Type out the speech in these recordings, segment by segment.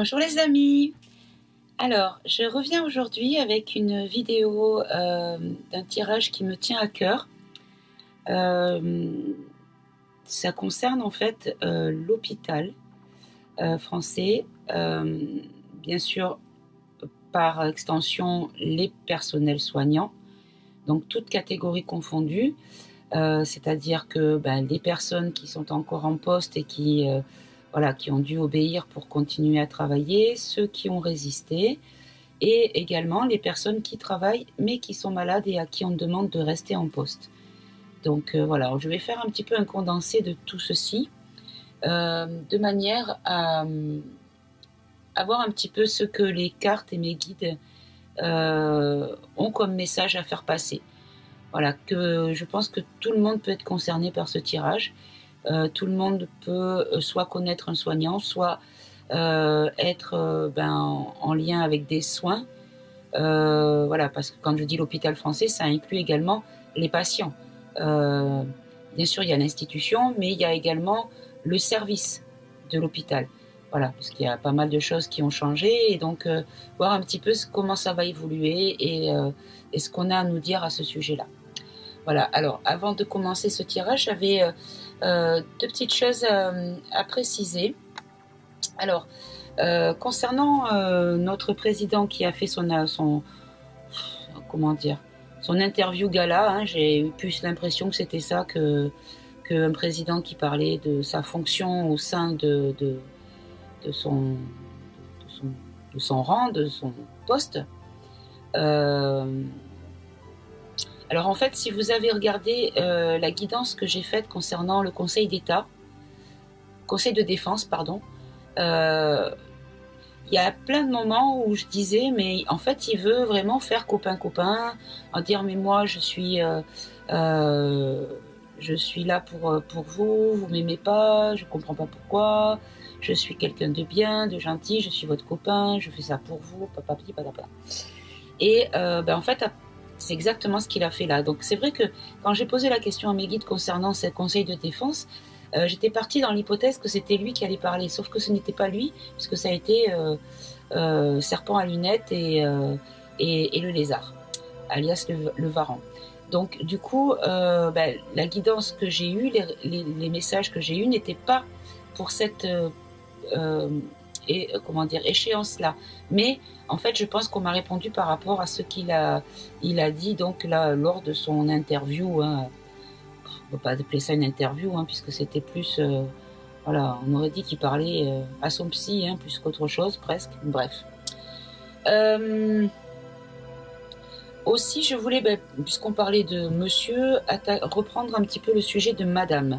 Bonjour les amis. Alors, je reviens aujourd'hui avec une vidéo d'un tirage qui me tient à cœur. Ça concerne en fait l'hôpital français, bien sûr par extension les personnels soignants, donc toutes catégories confondues, c'est-à-dire que les personnes qui sont encore en poste et qui ont dû obéir pour continuer à travailler, ceux qui ont résisté, et également les personnes qui travaillent mais qui sont malades et à qui on demande de rester en poste. Donc voilà, je vais faire un petit peu un condensé de tout ceci, de manière à voir un petit peu ce que les cartes et mes guides ont comme message à faire passer. Voilà, que je pense que tout le monde peut être concerné par ce tirage. Tout le monde peut soit connaître un soignant, soit être en lien avec des soins. Voilà, parce que quand je dis l'hôpital français, ça inclut également les patients. Bien sûr, il y a l'institution, mais il y a également le service de l'hôpital. Voilà, parce qu'il y a pas mal de choses qui ont changé, et donc voir un petit peu comment ça va évoluer et ce qu'on a à nous dire à ce sujet-là. Voilà, alors avant de commencer ce tirage, j'avais deux petites choses à préciser. Alors, concernant notre président qui a fait son interview gala, hein, j'ai eu plus l'impression que c'était ça qu'un président qui parlait de sa fonction au sein de son rang, de son poste. Alors en fait, si vous avez regardé la guidance que j'ai faite concernant le Conseil de défense, pardon, il y a plein de moments où je disais, mais en fait, il veut vraiment faire copain-copain, en dire, mais moi, je suis là pour vous, vous m'aimez pas, je comprends pas pourquoi, je suis quelqu'un de bien, de gentil, je suis votre copain, je fais ça pour vous, papapi, patapa. Et en fait, c'est exactement ce qu'il a fait là. Donc c'est vrai que quand j'ai posé la question à mes guides concernant ce conseil de défense, j'étais partie dans l'hypothèse que c'était lui qui allait parler, sauf que ce n'était pas lui, puisque ça a été Serpent à lunettes et le lézard, alias le varan. Donc du coup, la guidance que j'ai eue, les messages que j'ai eus n'étaient pas pour cette échéance-là. Mais en fait, je pense qu'on m'a répondu par rapport à ce qu'il a dit donc là lors de son interview. Hein. On ne peut pas appeler ça une interview, hein, puisque c'était plus... voilà, on aurait dit qu'il parlait à son psy, hein, plus qu'autre chose, presque. Bref. Aussi, je voulais, puisqu'on parlait de monsieur, reprendre un petit peu le sujet de madame.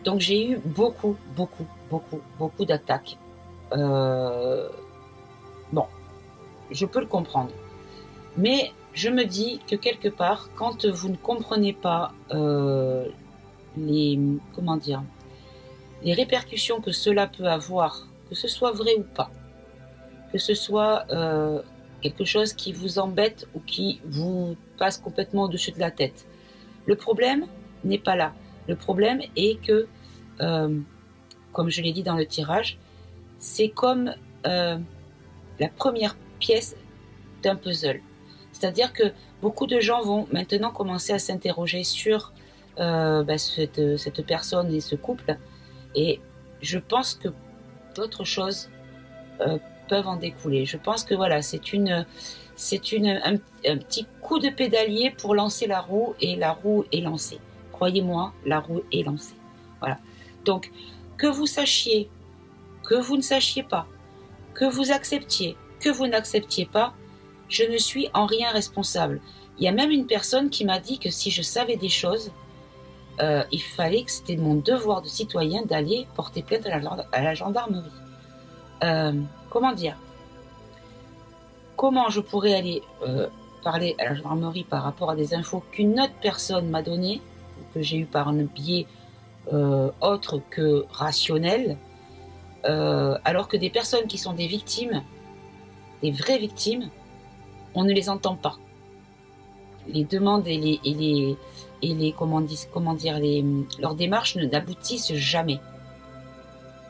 Donc, j'ai eu beaucoup d'attaques. Bon, je peux le comprendre. Mais je me dis que quelque part, quand vous ne comprenez pas les répercussions que cela peut avoir, que ce soit vrai ou pas, que ce soit quelque chose qui vous embête ou qui vous passe complètement au-dessus de la tête, le problème n'est pas là. Le problème est que, comme je l'ai dit dans le tirage, c'est comme la première pièce d'un puzzle. C'est-à-dire que beaucoup de gens vont maintenant commencer à s'interroger sur cette personne et ce couple, et je pense que d'autres choses peuvent en découler. Je pense que voilà, c'est un petit coup de pédalier pour lancer la roue, et la roue est lancée. Croyez-moi, la roue est lancée. Voilà. Donc, que vous sachiez, que vous ne sachiez pas, que vous acceptiez, que vous n'acceptiez pas, je ne suis en rien responsable. Il y a même une personne qui m'a dit que si je savais des choses, il fallait que c'était mon devoir de citoyen d'aller porter plainte à la gendarmerie. Comment dire ? Comment je pourrais aller parler à la gendarmerie par rapport à des infos qu'une autre personne m'a données, que j'ai eu par un biais autre que rationnel, alors que des personnes qui sont des victimes, des vraies victimes, on ne les entend pas. Les demandes et leurs démarches n'aboutissent jamais.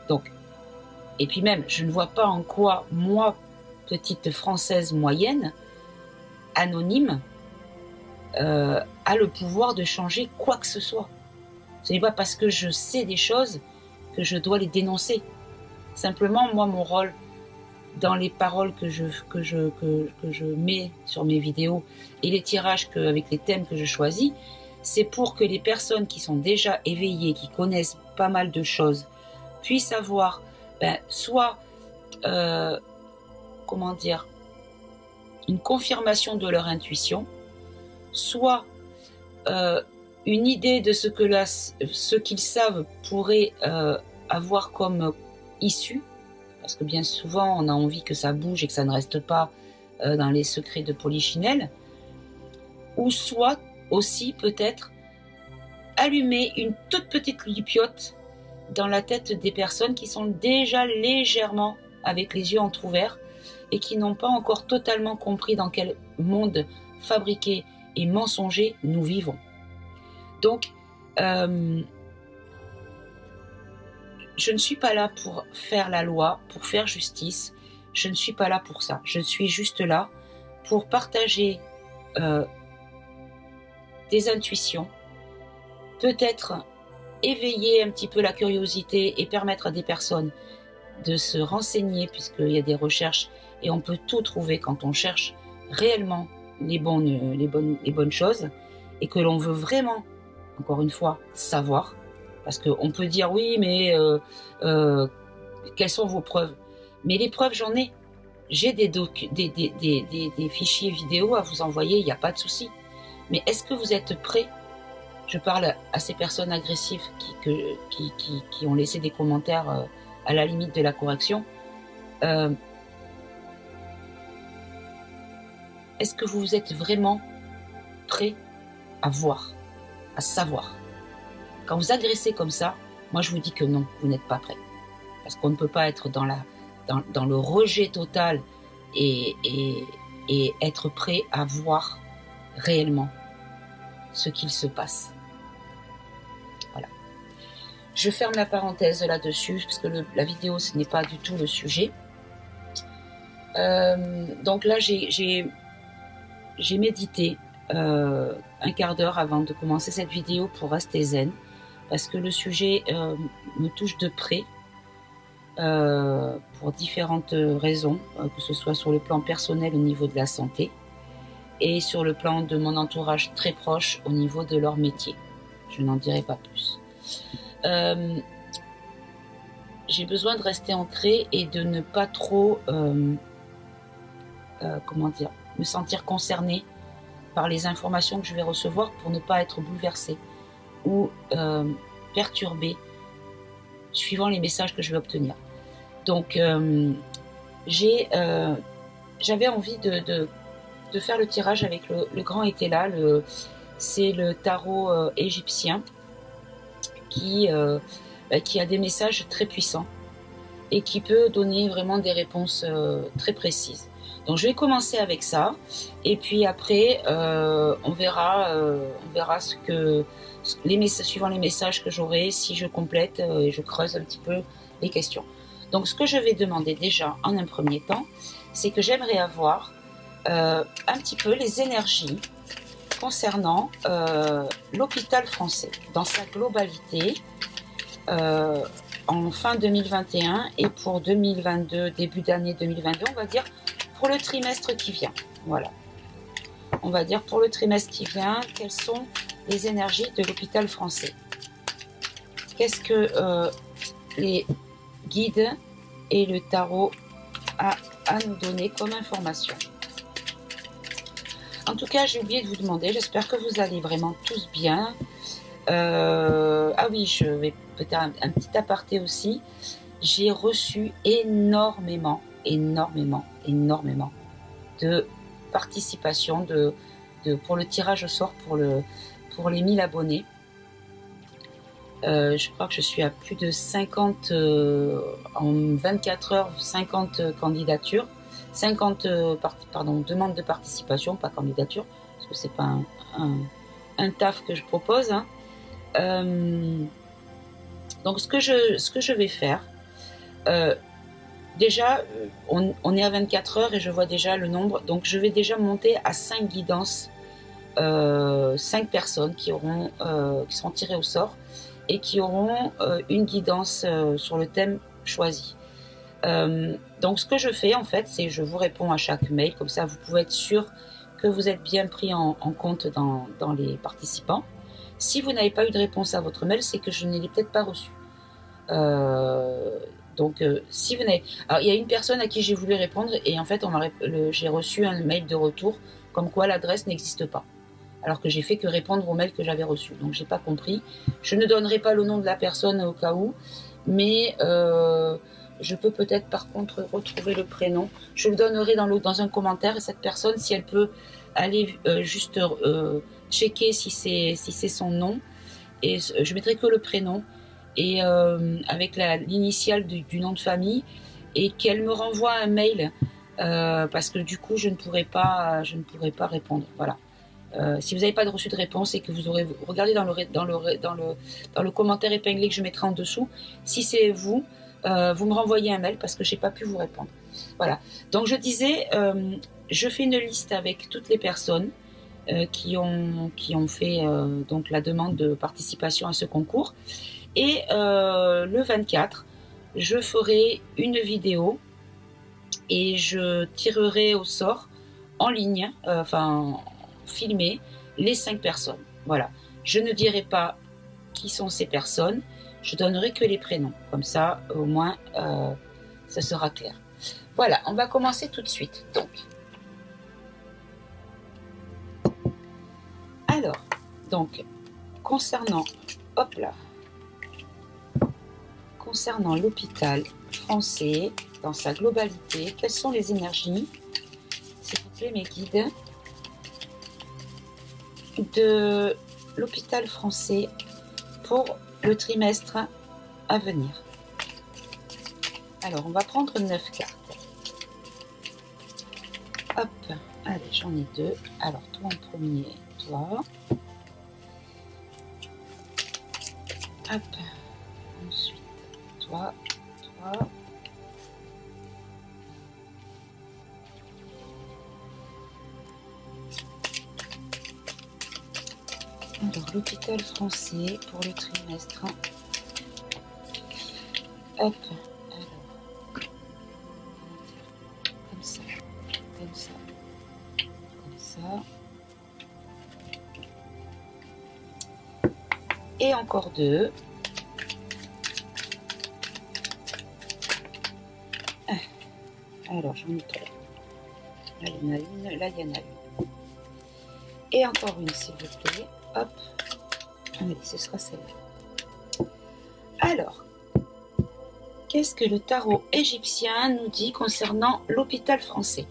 Donc, Et puis même, je ne vois pas en quoi, moi, petite Française moyenne, anonyme, a le pouvoir de changer quoi que ce soit. Ce n'est pas parce que je sais des choses que je dois les dénoncer. Simplement, moi, mon rôle dans les paroles que je mets sur mes vidéos et les tirages avec les thèmes que je choisis, c'est pour que les personnes qui sont déjà éveillées, qui connaissent pas mal de choses, puissent avoir soit comment dire, une confirmation de leur intuition, soit une idée de ce qu'ils savent pourrait avoir comme issue, parce que bien souvent on a envie que ça bouge et que ça ne reste pas dans les secrets de Polichinelle, ou soit aussi peut-être allumer une toute petite lupiote dans la tête des personnes qui sont déjà légèrement avec les yeux entrouverts et qui n'ont pas encore totalement compris dans quel monde fabriqué et mensonger nous vivons. Donc, je ne suis pas là pour faire la loi, pour faire justice. Je ne suis pas là pour ça. Je suis juste là pour partager des intuitions, peut-être éveiller un petit peu la curiosité et permettre à des personnes de se renseigner, puisqu'il y a des recherches et on peut tout trouver quand on cherche réellement les bonnes choses et que l'on veut vraiment, encore une fois, savoir. Parce qu'on peut dire oui, mais quelles sont vos preuves? Mais les preuves, j'en ai. J'ai des fichiers vidéo à vous envoyer, il n'y a pas de souci. Mais est-ce que vous êtes prêts? Je parle à ces personnes agressives qui ont laissé des commentaires à la limite de la correction. Est-ce que vous êtes vraiment prêts à voir, à savoir? Quand vous agressez comme ça, moi je vous dis que non, vous n'êtes pas prêts. Parce qu'on ne peut pas être dans le rejet total et être prêt à voir réellement ce qu'il se passe. Voilà. Je ferme la parenthèse là-dessus, parce que la vidéo, ce n'est pas du tout le sujet. Donc là, j'ai médité un quart d'heure avant de commencer cette vidéo pour rester zen, parce que le sujet me touche de près pour différentes raisons, que ce soit sur le plan personnel au niveau de la santé et sur le plan de mon entourage très proche au niveau de leur métier. Je n'en dirai pas plus. J'ai besoin de rester ancrée et de ne pas trop me sentir concernée par les informations que je vais recevoir pour ne pas être bouleversée ou perturbée suivant les messages que je vais obtenir. Donc, j'avais envie de faire le tirage avec le grand était là. C'est le tarot égyptien qui a des messages très puissants et qui peut donner vraiment des réponses très précises. Donc je vais commencer avec ça et puis après on verra suivant les messages que j'aurai, si je complète et je creuse un petit peu les questions. Donc ce que je vais demander déjà en un premier temps, c'est que j'aimerais avoir un petit peu les énergies concernant l'hôpital français dans sa globalité en fin 2021 et pour 2022, début d'année 2022, on va dire pour le trimestre qui vient. Voilà. On va dire pour le trimestre qui vient, quelles sont les énergies de l'hôpital français? Qu'est-ce que les guides et le tarot a à nous donner comme information? En tout cas, j'ai oublié de vous demander, j'espère que vous allez vraiment tous bien. Ah oui, je vais peut-être un petit aparté aussi. J'ai reçu énormément de participation pour le tirage au sort pour les 1000 abonnés. Je crois que je suis à plus de 50 en 24 heures, 50 candidatures, 50 demandes de participation, pas candidature, parce que c'est pas un taf que je propose. Hein. Donc ce que je vais faire, déjà, on est à 24 heures et je vois déjà le nombre. Donc, je vais déjà monter à 5 guidances, 5 personnes qui seront tirées au sort et qui auront une guidance sur le thème choisi. Donc, ce que je fais, en fait, c'est je vous réponds à chaque mail. Comme ça, vous pouvez être sûr que vous êtes bien pris en compte dans les participants. Si vous n'avez pas eu de réponse à votre mail, c'est que je ne l'ai peut-être pas reçu. Donc, si vous n'avez... Alors, il y a une personne à qui j'ai voulu répondre et en fait, j'ai reçu un mail de retour comme quoi l'adresse n'existe pas. Alors que j'ai fait que répondre au mail que j'avais reçu. Donc, j'ai pas compris. Je ne donnerai pas le nom de la personne au cas où, mais je peux peut-être par contre retrouver le prénom. Je le donnerai dans un commentaire et cette personne, si elle peut aller juste checker si c'est son nom. Et je mettrai que le prénom et avec l'initiale du nom de famille et qu'elle me renvoie un mail parce que du coup je ne pourrai pas répondre. Voilà. Si vous n'avez pas reçu de réponse et que vous aurez regardé dans le commentaire épinglé que je mettrai en dessous, si c'est vous, vous me renvoyez un mail parce que je n'ai pas pu vous répondre. Voilà. Donc je disais, je fais une liste avec toutes les personnes qui ont fait donc la demande de participation à ce concours. Et le 24, je ferai une vidéo et je tirerai au sort en ligne, filmer les 5 personnes. Voilà. Je ne dirai pas qui sont ces personnes, je donnerai que les prénoms. Comme ça, au moins, ça sera clair. Voilà, on va commencer tout de suite. Donc, concernant l'hôpital français dans sa globalité, quelles sont les énergies, s'il vous plaît mes guides, de l'hôpital français pour le trimestre à venir? Alors, on va prendre 9 cartes. Hop, allez, j'en ai 2. Alors, toi en premier, toi. Hop, ensuite, toi. Alors, l'hôpital français pour le trimestre. Hop, alors, comme ça. Et encore 2. Alors, j'en ai 3. Là, il y en a une. Là, il y en a une. Et encore une, s'il vous plaît. Hop. Allez, ce sera celle-là. Alors, qu'est-ce que le tarot égyptien nous dit concernant l'hôpital français?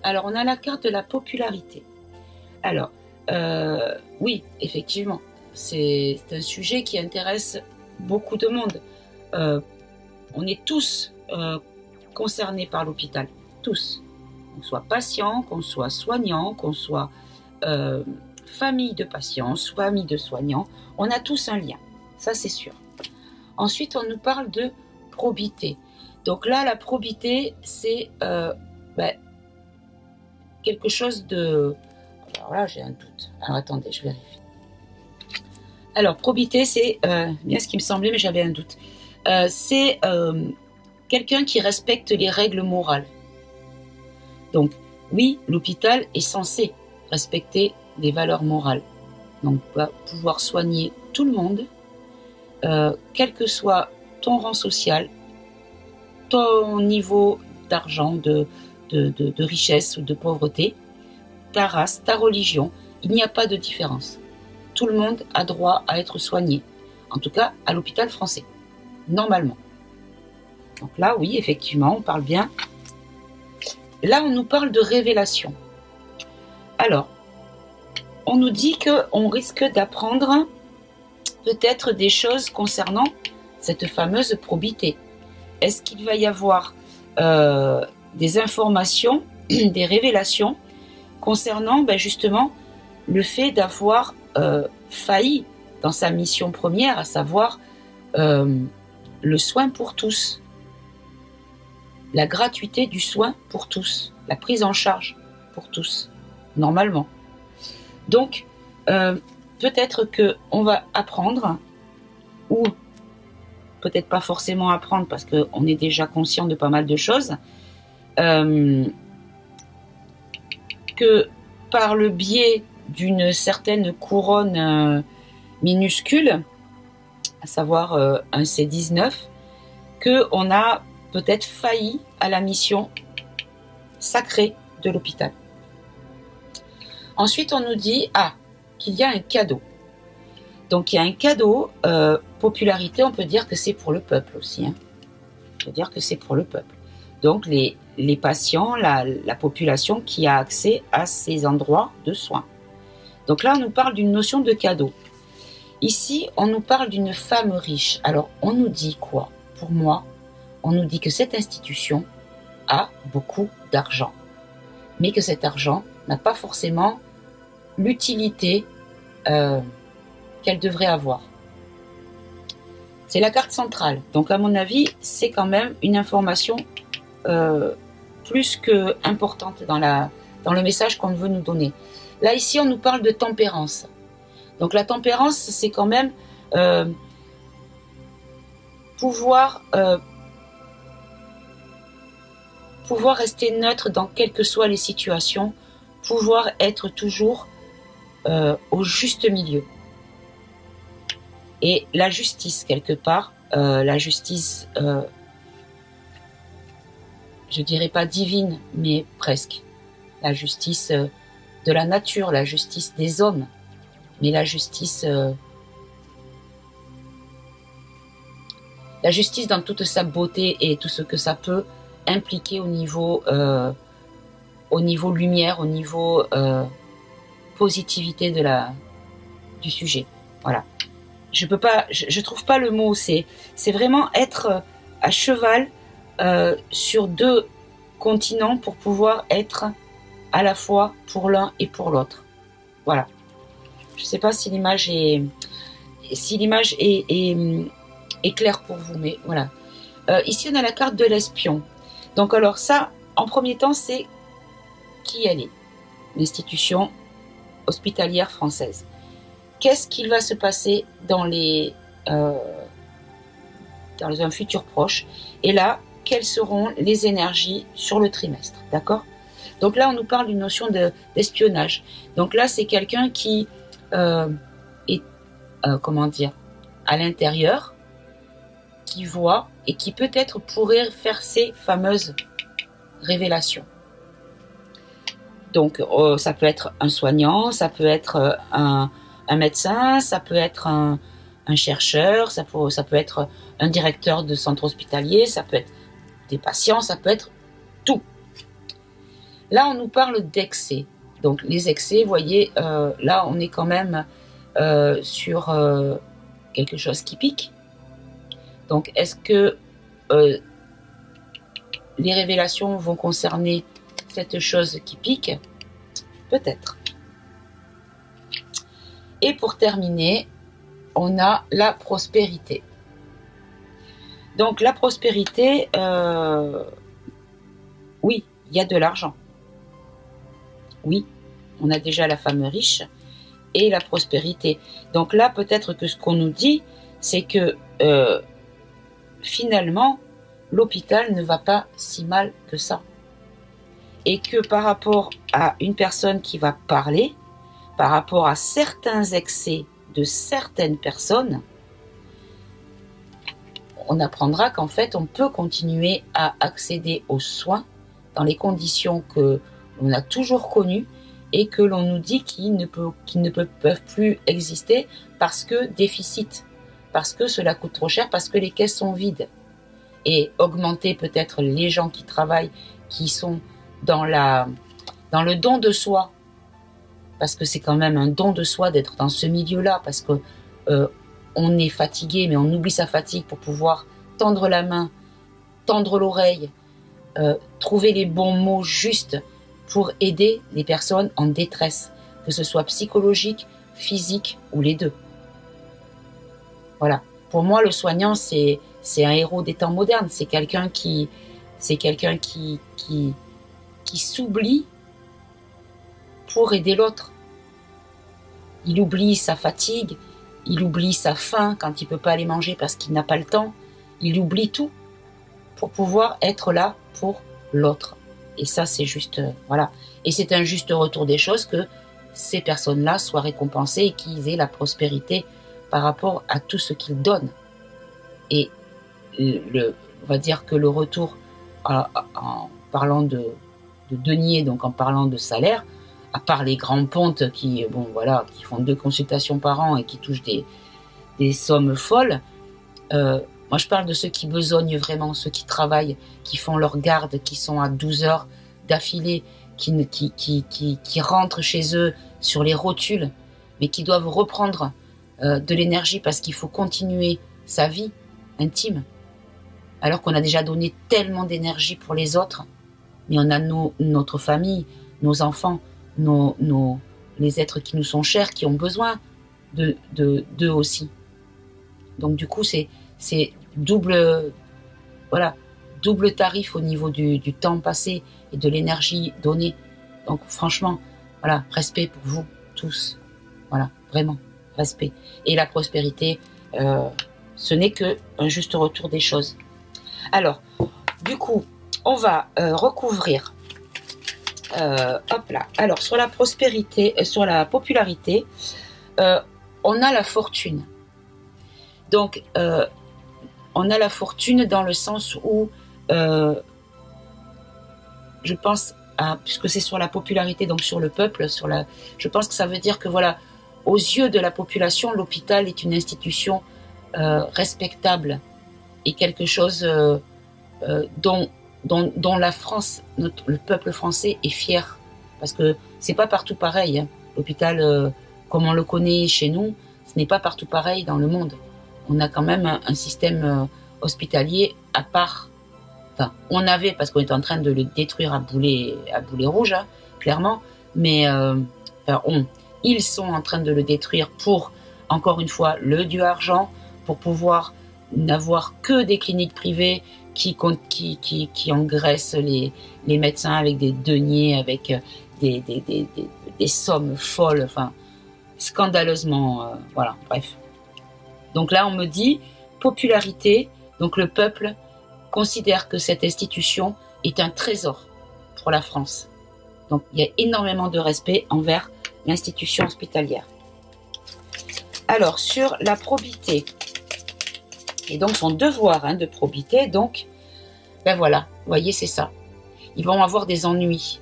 Alors, on a la carte de la popularité. Alors, oui, effectivement, c'est un sujet qui intéresse beaucoup de monde. On est tous concernés par l'hôpital, tous. Qu'on soit patient, qu'on soit soignant, qu'on soit famille de patients, famille de soignants, on a tous un lien, ça c'est sûr. Ensuite, on nous parle de probité. Donc là, la probité, c'est quelque chose de... Alors là, j'ai un doute. Alors attendez, je vérifie. Alors, probité, c'est bien ce qui me semblait, mais j'avais un doute. C'est quelqu'un qui respecte les règles morales. Donc, oui, l'hôpital est censé respecter les valeurs morales. Donc, pouvoir soigner tout le monde, quel que soit ton rang social, ton niveau d'argent, de richesse ou de pauvreté, ta race, ta religion, il n'y a pas de différence. Tout le monde a droit à être soigné, en tout cas à l'hôpital français, normalement. Donc là, oui, effectivement, on parle bien. Là, on nous parle de révélation. Alors, on nous dit qu'on risque d'apprendre peut-être des choses concernant cette fameuse probité. Est-ce qu'il va y avoir des informations, des révélations concernant justement le fait d'avoir failli dans sa mission première, à savoir le soin pour tous. la gratuité du soin pour tous, la prise en charge pour tous, normalement. Donc, peut-être qu'on va apprendre, ou peut-être pas forcément apprendre parce qu'on est déjà conscient de pas mal de choses, que par le biais d'une certaine couronne minuscule, à savoir un C19, qu'on a peut-être failli à la mission sacrée de l'hôpital. Ensuite, on nous dit qu'il y a un cadeau. Donc, il y a un cadeau, popularité, on peut dire que c'est pour le peuple aussi. Hein. On peut dire que c'est pour le peuple. Donc, les patients, la population qui a accès à ces endroits de soins. Donc là, on nous parle d'une notion de cadeau. Ici, on nous parle d'une femme riche. Alors, on nous dit quoi? Pour moi, on nous dit que cette institution a beaucoup d'argent, mais que cet argent n'a pas forcément l'utilité qu'elle devrait avoir. C'est la carte centrale. Donc, à mon avis, c'est quand même une information plus que importante dans le message qu'on veut nous donner. Là, ici, on nous parle de tempérance. Donc, la tempérance, c'est quand même pouvoir rester neutre dans quelles que soient les situations, pouvoir être toujours au juste milieu. Et la justice, quelque part, la justice, je dirais pas divine, mais presque. La justice de la nature, la justice des hommes, mais la justice dans toute sa beauté et tout ce que ça peut impliquer au niveau lumière, au niveau positivité du sujet. Voilà. Je trouve pas le mot. C'est vraiment être à cheval sur deux continents pour pouvoir être à la fois pour l'un et pour l'autre. Voilà. Je sais pas si l'image est claire pour vous, mais voilà. Ici, on a la carte de l'espion. Donc, alors ça, en premier temps, c'est qui elle est, l'institution hospitalière française. Qu'est-ce qu'il va se passer dans un futur proche? Et là, quelles seront les énergies sur le trimestre? D'accord? Donc là, on nous parle d'une notion d'espionnage. Donc là, c'est quelqu'un qui est, comment dire, à l'intérieur, qui voit et qui peut-être pourrait faire ces fameuses révélations. Donc, ça peut être un soignant, ça peut être un médecin, ça peut être un chercheur, ça peut être un directeur de centre hospitalier, ça peut être des patients, ça peut être tout. Là, on nous parle d'excès. Donc, les excès, vous voyez, là, on est quand même sur quelque chose qui pique. Donc, est-ce que les révélations vont concerner cette chose qui pique? Peut-être. Et pour terminer, on a la prospérité. Donc, la prospérité, oui, il y a de l'argent. Oui, on a déjà la femme riche et la prospérité. Donc là, peut-être que ce qu'on nous dit, c'est que finalement, l'hôpital ne va pas si mal que ça. Et que par rapport à une personne qui va parler, par rapport à certains excès de certaines personnes, on apprendra qu'en fait, on peut continuer à accéder aux soins dans les conditions que l'on a toujours connues et que l'on nous dit qu'ils ne peuvent plus exister parce que déficit, parce que cela coûte trop cher, parce que les caisses sont vides. Et augmenter peut-être les gens qui travaillent, qui sont dans le don de soi, parce que c'est quand même un don de soi d'être dans ce milieu-là, parce que on est fatigué, mais on oublie sa fatigue pour pouvoir tendre la main, tendre l'oreille, trouver les bons mots justes pour aider les personnes en détresse, que ce soit psychologique, physique ou les deux. Voilà. Pour moi, le soignant, c'est un héros des temps modernes. C'est quelqu'un qui C'est quelqu'un qui s'oublie pour aider l'autre. Il oublie sa fatigue, il oublie sa faim quand il ne peut pas aller manger parce qu'il n'a pas le temps. Il oublie tout pour pouvoir être là pour l'autre. Et ça, c'est juste... voilà. Et c'est un juste retour des choses que ces personnes-là soient récompensées et qu'ils aient la prospérité par rapport à tout ce qu'ils donnent. Et on va dire que le retour, en parlant de deniers, donc en parlant de salaire, à part les grands pontes qui font 2 consultations par an et qui touchent des sommes folles, moi je parle de ceux qui besognent vraiment, ceux qui travaillent, qui font leur garde, qui sont à 12 heures d'affilée, qui rentrent chez eux sur les rotules, mais qui doivent reprendre de l'énergie parce qu'il faut continuer sa vie intime, alors qu'on a déjà donné tellement d'énergie pour les autres, mais on a notre famille, nos enfants, les êtres qui nous sont chers, qui ont besoin d'eux aussi. Donc du coup, c'est double tarif au niveau du temps passé et de l'énergie donnée. Donc franchement, voilà, respect pour vous tous. Voilà, vraiment, respect. Et la prospérité, ce n'est qu'un juste retour des choses. Alors, du coup, on va recouvrir. Hop là. Alors, sur la prospérité, sur la popularité, on a la fortune. Donc, on a la fortune dans le sens où, je pense, puisque c'est sur la popularité, donc sur le peuple, je pense que ça veut dire que, voilà, aux yeux de la population, l'hôpital est une institution respectable et quelque chose dont la France, le peuple français est fier. Parce que c'est pas partout pareil. Hein. L'hôpital, comme on le connaît chez nous, ce n'est pas partout pareil dans le monde. On a quand même un système hospitalier à part. Enfin, on avait, parce qu'on est en train de le détruire à boulet rouge, hein, clairement. Mais ils sont en train de le détruire pour, encore une fois, le dieu argent, pour pouvoir n'avoir que des cliniques privées qui engraissent les médecins avec des deniers, avec des sommes folles, enfin, scandaleusement, voilà, bref. Donc là, on me dit, popularité, donc le peuple considère que cette institution est un trésor pour la France. Donc, il y a énormément de respect envers l'institution hospitalière. Alors, sur la probité, et donc son devoir de probité, donc, ben voilà, vous voyez, c'est ça. Ils vont avoir des ennuis.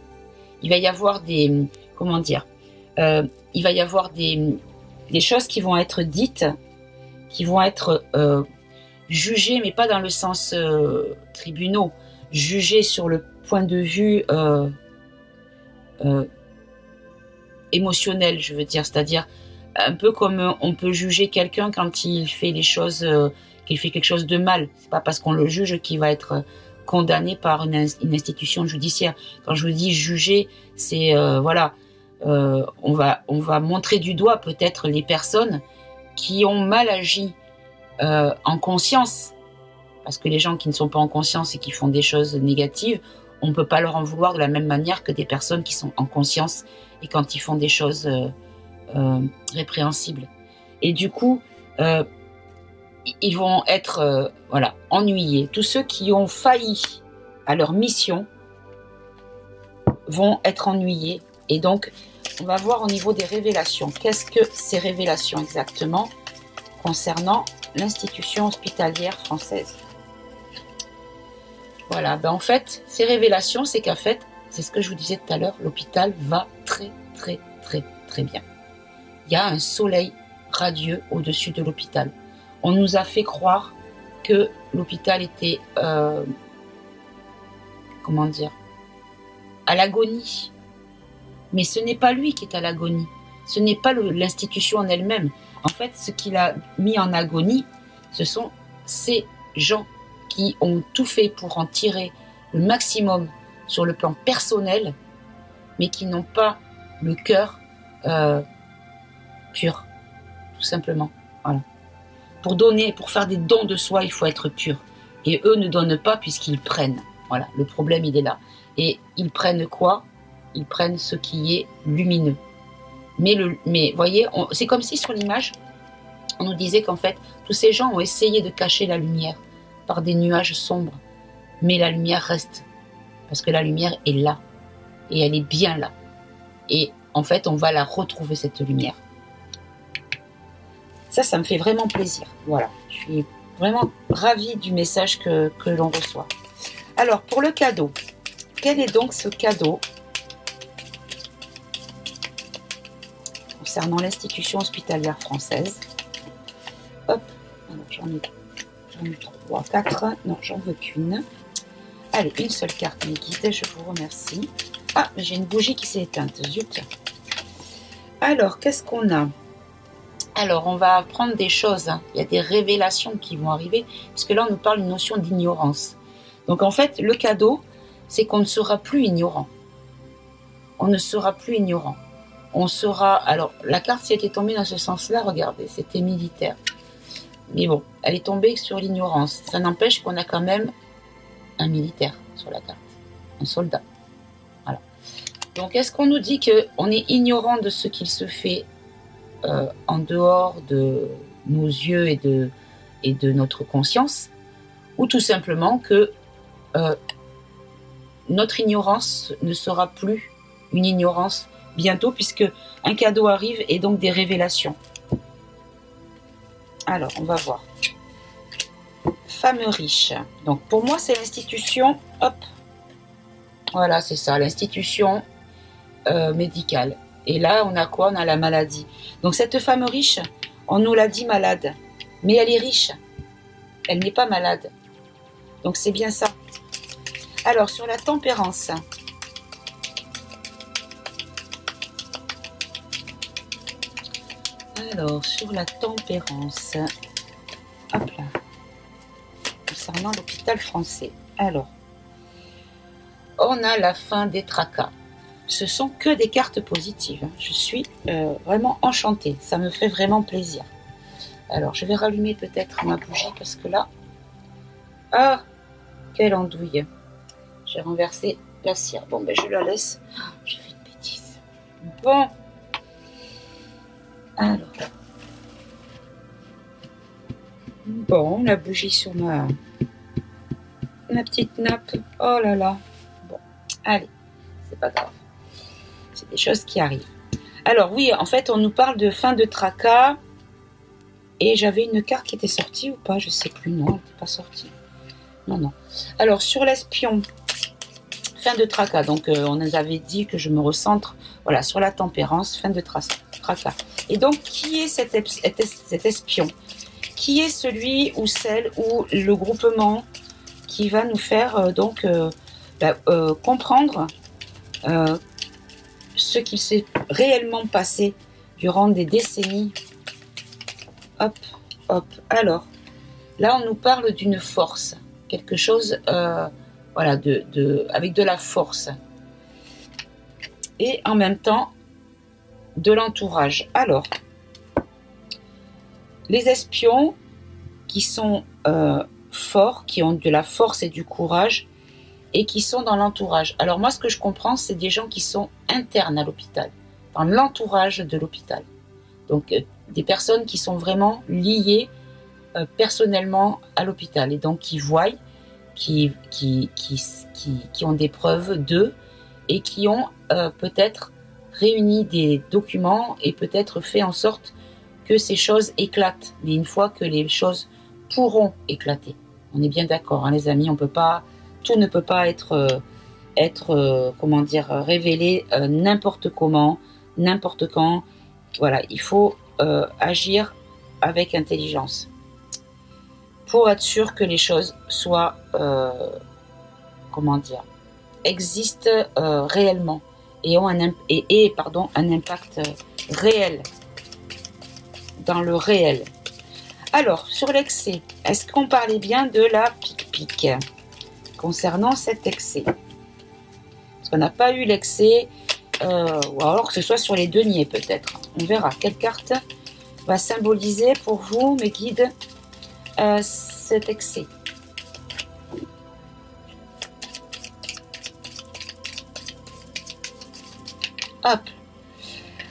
Il va y avoir il va y avoir des choses qui vont être dites, qui vont être jugées, mais pas dans le sens tribunaux, jugées sur le point de vue émotionnel, je veux dire, c'est-à-dire un peu comme on peut juger quelqu'un quand il fait les choses, qu'il fait quelque chose de mal. C'est pas parce qu'on le juge qu'il va être condamné par une institution judiciaire. Quand je vous dis juger, c'est on va montrer du doigt peut-être les personnes qui ont mal agi en conscience, parce que les gens qui ne sont pas en conscience et qui font des choses négatives, on ne peut pas leur en vouloir de la même manière que des personnes qui sont en conscience et quand ils font des choses répréhensibles. Et du coup, ils vont être ennuyés. Tous ceux qui ont failli à leur mission vont être ennuyés. Et donc, on va voir au niveau des révélations. Qu'est-ce que ces révélations exactement concernant l'institution hospitalière française? Voilà, ben en fait, ces révélations, c'est qu'en fait, c'est ce que je vous disais tout à l'heure, l'hôpital va très, très, très, très bien. Il y a un soleil radieux au-dessus de l'hôpital. On nous a fait croire que l'hôpital était, à l'agonie. Mais ce n'est pas lui qui est à l'agonie. Ce n'est pas l'institution en elle-même. En fait, ce qu'il a mis en agonie, ce sont ces gens qui ont tout fait pour en tirer le maximum sur le plan personnel, mais qui n'ont pas le cœur pur, tout simplement. Voilà. Pour donner, pour faire des dons de soi, il faut être pur. Et eux ne donnent pas puisqu'ils prennent. Voilà, le problème, il est là. Et ils prennent quoi? Ils prennent ce qui est lumineux. Mais voyez, c'est comme si sur l'image, on nous disait qu'en fait, tous ces gens ont essayé de cacher la lumière par des nuages sombres. Mais la lumière reste. Parce que la lumière est là. Et elle est bien là. Et en fait, on va la retrouver, cette lumière. Ça me fait vraiment plaisir. Voilà, je suis vraiment ravie du message que l'on reçoit. Alors, pour le cadeau, quel est donc ce cadeau concernant l'institution hospitalière française? Hop, j'en ai 3, 4, non, j'en veux qu'une. Allez, une seule carte, mes guides, je vous remercie. Ah, j'ai une bougie qui s'est éteinte, zut. Alors, qu'est-ce qu'on a? Alors, on va apprendre des choses, hein. Il y a des révélations qui vont arriver, puisque là, on nous parle d'une notion d'ignorance. Donc, en fait, le cadeau, c'est qu'on ne sera plus ignorant. On ne sera plus ignorant. On sera... Alors, la carte, si elle était tombée dans ce sens-là, regardez, c'était militaire. Mais bon, elle est tombée sur l'ignorance. Ça n'empêche qu'on a quand même un militaire sur la carte, un soldat. Voilà. Donc, est-ce qu'on nous dit qu'on est ignorant de ce qu'il se fait en dehors de nos yeux et de notre conscience, ou tout simplement que notre ignorance ne sera plus une ignorance bientôt, puisque un cadeau arrive et donc des révélations. Alors, on va voir. Femme riche. Donc, pour moi, c'est l'institution, hop, voilà, c'est ça, l'institution médicale. Et là, on a quoi? On a la maladie. Donc, cette femme riche, on nous l'a dit malade. Mais elle est riche. Elle n'est pas malade. Donc, c'est bien ça. Alors, sur la tempérance. Alors, sur la tempérance. Hop là. Concernant l'hôpital français. Alors, on a la fin des tracas. Ce sont que des cartes positives. Je suis vraiment enchantée. Ça me fait vraiment plaisir. Alors, je vais rallumer peut-être ma bougie parce que là... Ah, quelle andouille. J'ai renversé la cire. Bon, ben je la laisse. Oh, j'ai fait une bêtise. Bon. Alors. Bon, la bougie sur ma petite nappe. Oh là là. Bon, allez. C'est pas grave. C'est des choses qui arrivent. Alors oui, en fait, on nous parle de fin de tracas. Et j'avais une carte qui était sortie ou pas, je sais plus. Non, elle n'était pas sortie. Non, non. Alors, sur l'espion, fin de tracas. Donc, on nous avait dit que je me recentre, voilà, sur la tempérance, fin de tracas. Et donc, qui est cet espion? Qui est celui ou celle ou le groupement qui va nous faire comprendre ce qui s'est réellement passé durant des décennies? Hop, hop. Alors, là, on nous parle d'une force. Quelque chose, voilà, avec de la force. Et en même temps, de l'entourage. Alors, les espions qui sont forts, qui ont de la force et du courage, et qui sont dans l'entourage. Alors moi, ce que je comprends, c'est des gens qui sont internes à l'hôpital, dans l'entourage de l'hôpital. Donc, des personnes qui sont vraiment liées personnellement à l'hôpital, et donc qui voient, qui ont des preuves d'eux, et qui ont peut-être réuni des documents, et peut-être fait en sorte que ces choses éclatent. Mais une fois que les choses pourront éclater. On est bien d'accord, hein, les amis, on peut pas... Tout ne peut pas être comment dire, révélé n'importe comment, n'importe quand. Voilà, il faut agir avec intelligence pour être sûr que les choses soient, comment dire, existent réellement et ont un impact réel, dans le réel. Alors, sur l'excès, est-ce qu'on parlait bien de la pique-pique concernant cet excès? Parce qu'on n'a pas eu l'excès, ou alors que ce soit sur les deniers peut-être. On verra quelle carte va symboliser pour vous, mes guides, cet excès. Hop.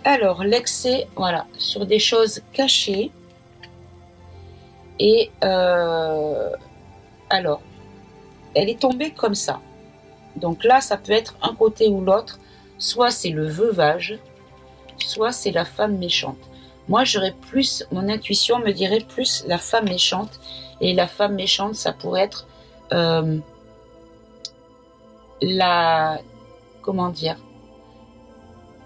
Alors, l'excès, voilà, sur des choses cachées. Et alors, elle est tombée comme ça. Donc là, ça peut être un côté ou l'autre. Soit c'est le veuvage, soit c'est la femme méchante. Moi, j'aurais plus, mon intuition me dirait plus la femme méchante. Et la femme méchante, ça pourrait être comment dire,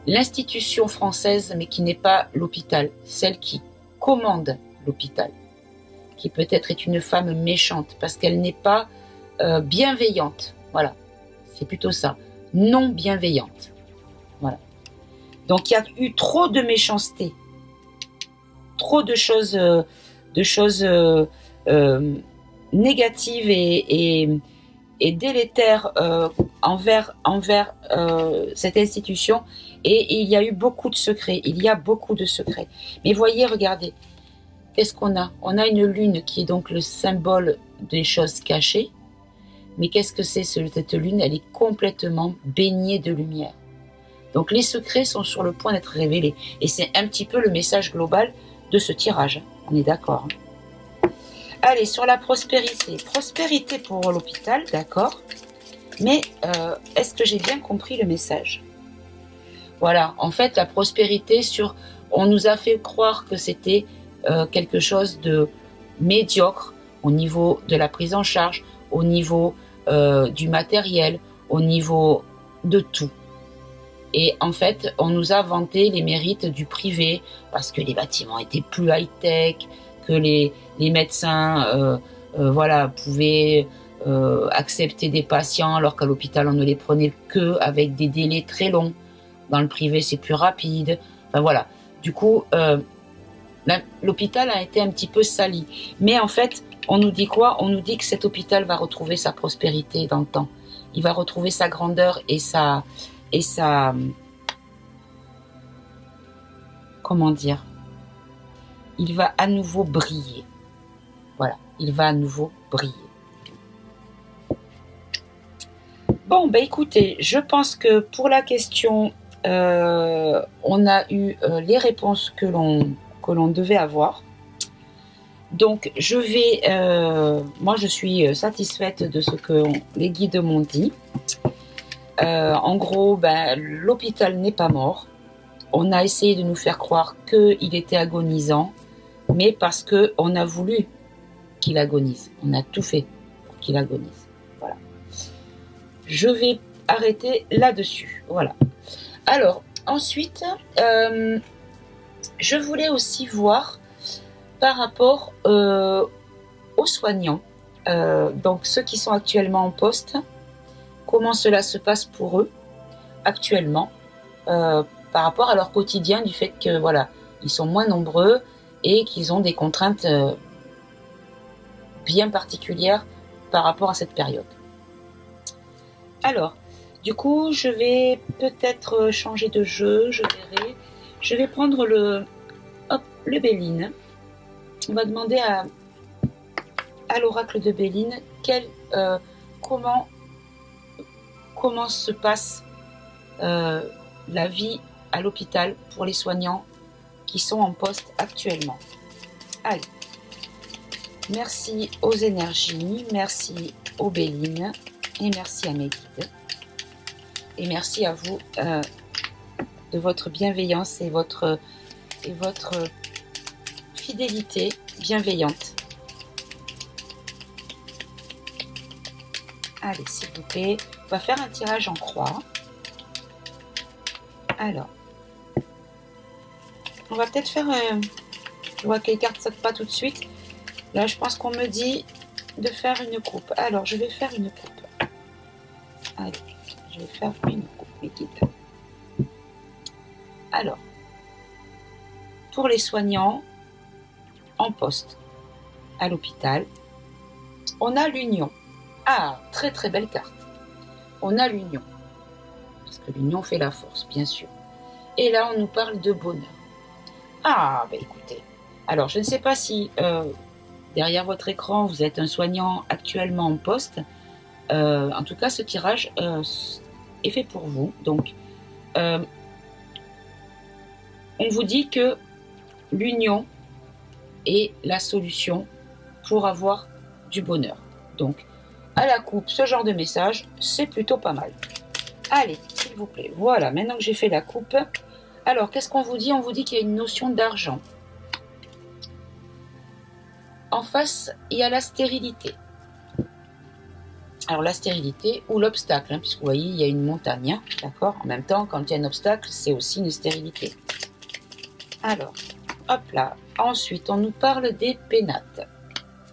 l'institution française, mais qui n'est pas l'hôpital, celle qui commande l'hôpital, qui peut-être est une femme méchante, parce qu'elle n'est pas bienveillante. Voilà, c'est plutôt ça, non bienveillante. Voilà. Donc il y a eu trop de méchanceté, trop de choses négatives et délétères envers cette institution, et il y a eu beaucoup de secrets, il y a beaucoup de secrets. Mais voyez, regardez, qu'est-ce qu'on a? On a une lune qui est donc le symbole des choses cachées, mais qu'est-ce que c'est cette lune? Elle est complètement baignée de lumière. Donc les secrets sont sur le point d'être révélés, et c'est un petit peu le message global de ce tirage, on est d'accord. Allez, sur la prospérité. Prospérité pour l'hôpital, d'accord. Mais est-ce que j'ai bien compris le message? Voilà, en fait, la prospérité, on nous a fait croire que c'était quelque chose de médiocre au niveau de la prise en charge, au niveau du matériel, au niveau de tout. Et en fait, on nous a vanté les mérites du privé parce que les bâtiments étaient plus high-tech, que les médecins voilà, pouvaient accepter des patients alors qu'à l'hôpital, on ne les prenait que avec des délais très longs. Dans le privé, c'est plus rapide. Enfin voilà. Du coup, l'hôpital a été un petit peu sali. Mais en fait, on nous dit quoi? On nous dit que cet hôpital va retrouver sa prospérité dans le temps. Il va retrouver sa grandeur et sa comment dire, il va à nouveau briller. Voilà, il va à nouveau briller. Bon, ben écoutez, je pense que pour la question, on a eu les réponses que l'on devait avoir. Donc, je vais, moi je suis satisfaite de ce que les guides m'ont dit. En gros, ben, l'hôpital n'est pas mort. On a essayé de nous faire croire qu'il était agonisant, mais parce qu'on a voulu qu'il agonise. On a tout fait pour qu'il agonise. Voilà. Je vais arrêter là-dessus. Voilà. Alors, ensuite, je voulais aussi voir par rapport aux soignants, donc ceux qui sont actuellement en poste, comment cela se passe pour eux actuellement, par rapport à leur quotidien, du fait que voilà, ils sont moins nombreux et qu'ils ont des contraintes bien particulières par rapport à cette période. Alors, du coup, je vais peut-être changer de jeu, je verrai. Je vais prendre le Béline. On va demander à l'oracle de Béline comment se passe la vie à l'hôpital pour les soignants qui sont en poste actuellement. Allez, merci aux énergies, merci aux Bélines et merci à mes guides. Et merci à vous de votre bienveillance et votre fidélité bienveillante. Allez, s'il vous plaît, on va faire un tirage en croix. Alors, on va peut-être faire... je vois que les cartes ne sautent pas tout de suite. Là, je pense qu'on me dit de faire une coupe. Alors, je vais faire une coupe. Allez, je vais faire une coupe, mes guides. Alors, pour les soignants en poste à l'hôpital, on a l'union. Ah, très très belle carte. On a l'union. Parce que l'union fait la force, bien sûr. Et là, on nous parle de bonheur. Ah, ben écoutez. Alors, je ne sais pas si derrière votre écran, vous êtes un soignant actuellement en poste. En tout cas, ce tirage est fait pour vous. Donc, on vous dit que l'union est la solution pour avoir du bonheur. Donc, à la coupe, ce genre de message, c'est plutôt pas mal. Allez, s'il vous plaît. Voilà, maintenant que j'ai fait la coupe. Alors, qu'est-ce qu'on vous dit? On vous dit qu'il y a une notion d'argent. En face, il y a la stérilité. Alors, la stérilité ou l'obstacle, hein, puisque vous voyez, il y a une montagne, hein, d'accord? En même temps, quand il y a un obstacle, c'est aussi une stérilité. Alors, hop là. Ensuite, on nous parle des pénates.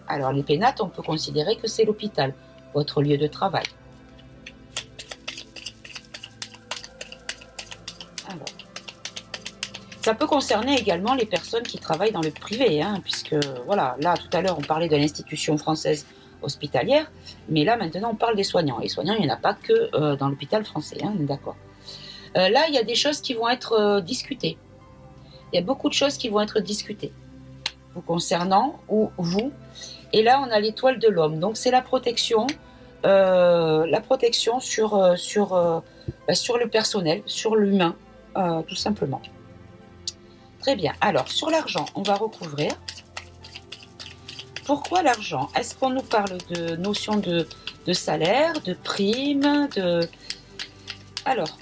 Alors, les pénates, on peut considérer que c'est l'hôpital, votre lieu de travail. Alors, ça peut concerner également les personnes qui travaillent dans le privé, hein, puisque, voilà, là, tout à l'heure, on parlait de l'institution française hospitalière, mais là, maintenant, on parle des soignants. Les soignants, il n'y en a pas que dans l'hôpital français, hein, d'accord. Là, il y a des choses qui vont être discutées. Il y a beaucoup de choses qui vont être discutées, vous concernant ou vous. Et là, on a l'étoile de l'homme. Donc, c'est la protection sur le personnel, sur l'humain, tout simplement. Très bien. Alors, sur l'argent, on va recouvrir. Pourquoi l'argent? Est-ce qu'on nous parle de notion de salaire, de prime, de... Alors,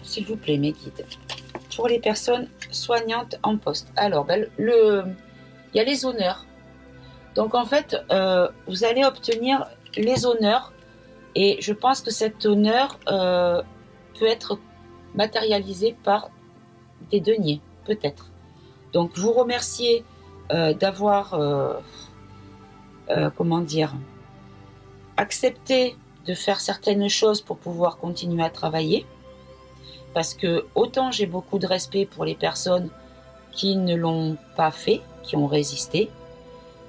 s'il vous plaît, mes guides. Pour les personnes soignantes en poste. Alors, il y a les honneurs. Donc, en fait, vous allez obtenir les honneurs. Et je pense que cet honneur peut être matérialisé par des deniers, peut-être. Donc, vous remerciez d'avoir, accepté de faire certaines choses pour pouvoir continuer à travailler. Parce que autant j'ai beaucoup de respect pour les personnes qui ne l'ont pas fait, qui ont résisté,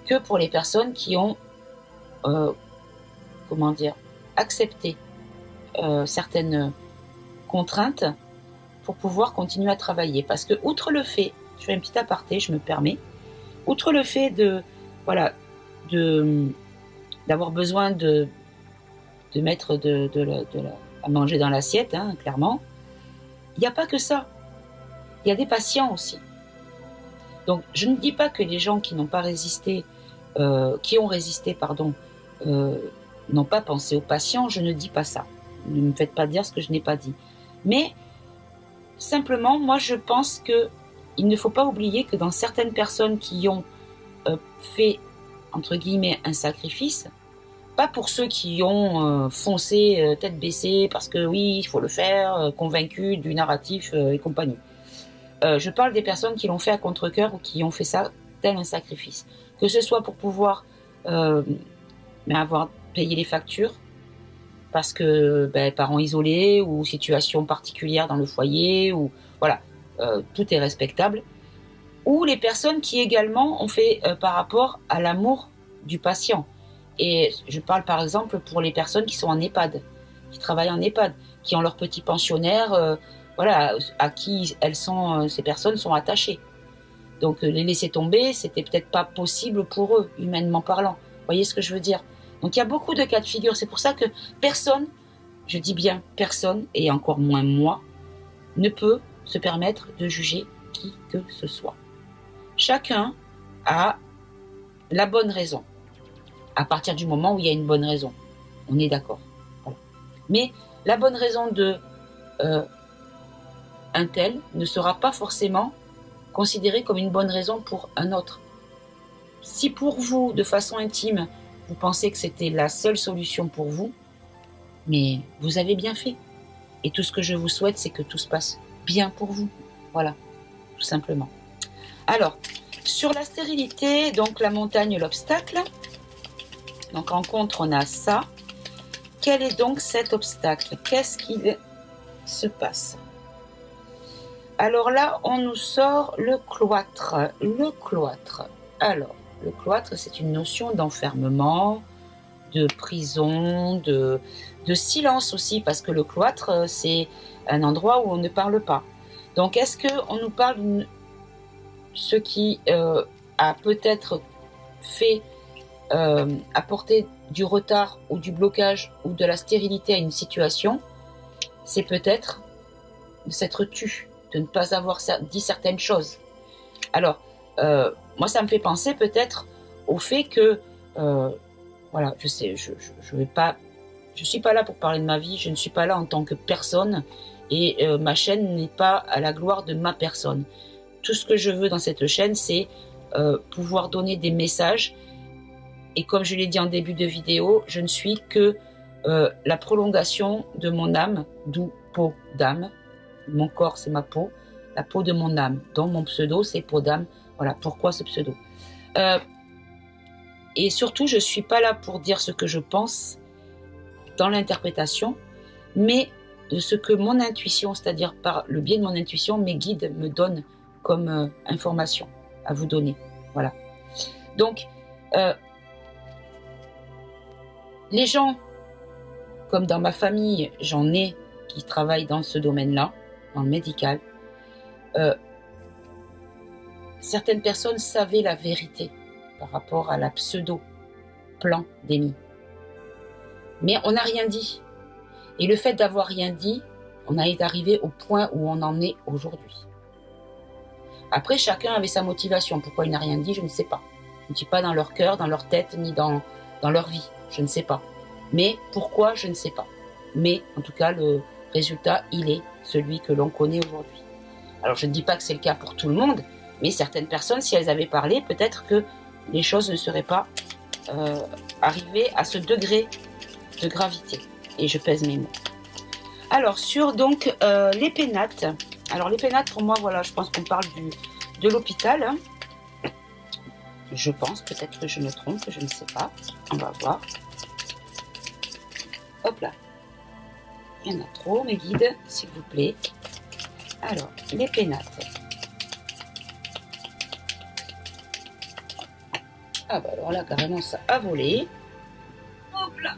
que pour les personnes qui ont, accepté certaines contraintes pour pouvoir continuer à travailler. Parce que, outre le fait, je fais un petit aparté, je me permets, outre le fait d'avoir besoin de mettre à manger dans l'assiette, hein, clairement, il n'y a pas que ça. Il y a des patients aussi. Donc, je ne dis pas que les gens qui n'ont pas résisté, qui ont résisté, n'ont pas pensé aux patients. Je ne dis pas ça. Ne me faites pas dire ce que je n'ai pas dit. Mais, simplement, moi, je pense qu'il ne faut pas oublier que dans certaines personnes qui ont fait, entre guillemets, un sacrifice, pas pour ceux qui ont foncé tête baissée parce que oui, il faut le faire, convaincus du narratif et compagnie. Je parle des personnes qui l'ont fait à contre-cœur ou qui ont fait ça tel un sacrifice. Que ce soit pour pouvoir avoir payé les factures, parce que parents isolés ou situation particulière dans le foyer, ou voilà, tout est respectable. Ou les personnes qui également ont fait par rapport à l'amour du patient. Et je parle par exemple pour les personnes qui sont en EHPAD, qui travaillent en EHPAD, qui ont leur petit pensionnaire, à qui ces personnes sont attachées. Donc les laisser tomber, c'était peut-être pas possible pour eux, humainement parlant. Vous voyez ce que je veux dire? Donc il y a beaucoup de cas de figure. C'est pour ça que personne, je dis bien personne, et encore moins moi, ne peut se permettre de juger qui que ce soit. Chacun a la bonne raison. À partir du moment où il y a une bonne raison. On est d'accord. Voilà. Mais la bonne raison de un tel ne sera pas forcément considérée comme une bonne raison pour un autre. Si pour vous, de façon intime, vous pensez que c'était la seule solution pour vous, mais vous avez bien fait. Et tout ce que je vous souhaite, c'est que tout se passe bien pour vous. Voilà, tout simplement. Alors, sur la stérilité, donc la montagne, l'obstacle. Donc en contre, on a ça. Quel est donc cet obstacle? Qu'est-ce qu'il se passe? Alors là, on nous sort le cloître. Le cloître. Alors, le cloître, c'est une notion d'enfermement, de prison, de silence aussi, parce que le cloître, c'est un endroit où on ne parle pas. Donc, est-ce qu'on nous parle de ce qui a peut-être fait apporter du retard ou du blocage ou de la stérilité à une situation? C'est peut-être s'être tu, de ne pas avoir dit certaines choses. Alors, moi, ça me fait penser peut-être au fait que, voilà, je sais, je suis pas là pour parler de ma vie, je ne suis pas là en tant que personne, et ma chaîne n'est pas à la gloire de ma personne. Tout ce que je veux dans cette chaîne, c'est pouvoir donner des messages. Et comme je l'ai dit en début de vidéo, je ne suis que la prolongation de mon âme, d'où peau d'âme. Mon corps, c'est ma peau, la peau de mon âme. Donc mon pseudo, c'est peau d'âme. Voilà, pourquoi ce pseudo. Et surtout, je ne suis pas là pour dire ce que je pense dans l'interprétation, mais de ce que mon intuition, c'est-à-dire par le biais de mon intuition, mes guides me donnent comme information à vous donner. Voilà. Donc, les gens, comme dans ma famille, j'en ai qui travaillent dans ce domaine-là, dans le médical, certaines personnes savaient la vérité par rapport à la pseudo-plan d'Amy. Mais on n'a rien dit. Et le fait d'avoir rien dit, on est arrivé au point où on en est aujourd'hui. Après, chacun avait sa motivation. Pourquoi il n'a rien dit, je ne sais pas. Je ne suis pas dans leur cœur, dans leur tête, ni dans leur vie. Je ne sais pas. Mais pourquoi, je ne sais pas. Mais en tout cas, le résultat, il est celui que l'on connaît aujourd'hui. Alors, je ne dis pas que c'est le cas pour tout le monde, mais certaines personnes, si elles avaient parlé, peut-être que les choses ne seraient pas arrivées à ce degré de gravité. Et je pèse mes mots. Alors, sur donc les pénates. Alors, les pénates, pour moi, voilà, je pense qu'on parle de l'hôpital. Hein. Je pense, peut-être que je me trompe, je ne sais pas. On va voir. Hop là. Il y en a trop, mes guides, s'il vous plaît. Alors, les pénates. Ah bah alors là, carrément, ça a volé. Hop là.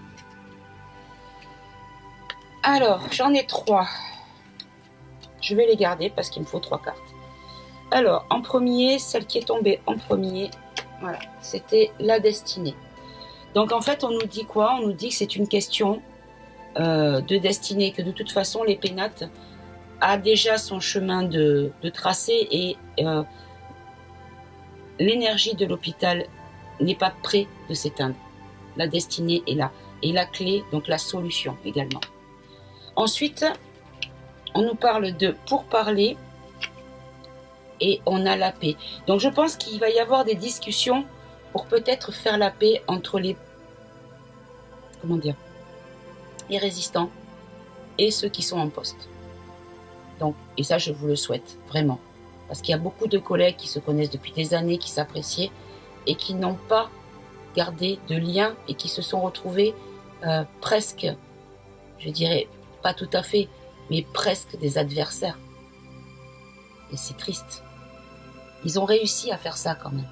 Alors, j'en ai 3. Je vais les garder parce qu'il me faut 3 cartes. Alors, en premier, celle qui est tombée en premier, voilà, c'était la destinée. Donc, en fait, on nous dit quoi? On nous dit que c'est une question de destinée, que de toute façon, les pénates a déjà son chemin de tracé et l'énergie de l'hôpital n'est pas près de s'éteindre. La destinée est là. Et la clé, donc la solution également. Ensuite, on nous parle de pourparler et on a la paix. Donc je pense qu'il va y avoir des discussions pour peut-être faire la paix entre les résistants et ceux qui sont en poste. Donc, et ça, je vous le souhaite vraiment. Parce qu'il y a beaucoup de collègues qui se connaissent depuis des années, qui s'appréciaient et qui n'ont pas gardé de lien et qui se sont retrouvés presque, je dirais, pas tout à fait, mais presque des adversaires. Et c'est triste. Ils ont réussi à faire ça quand même.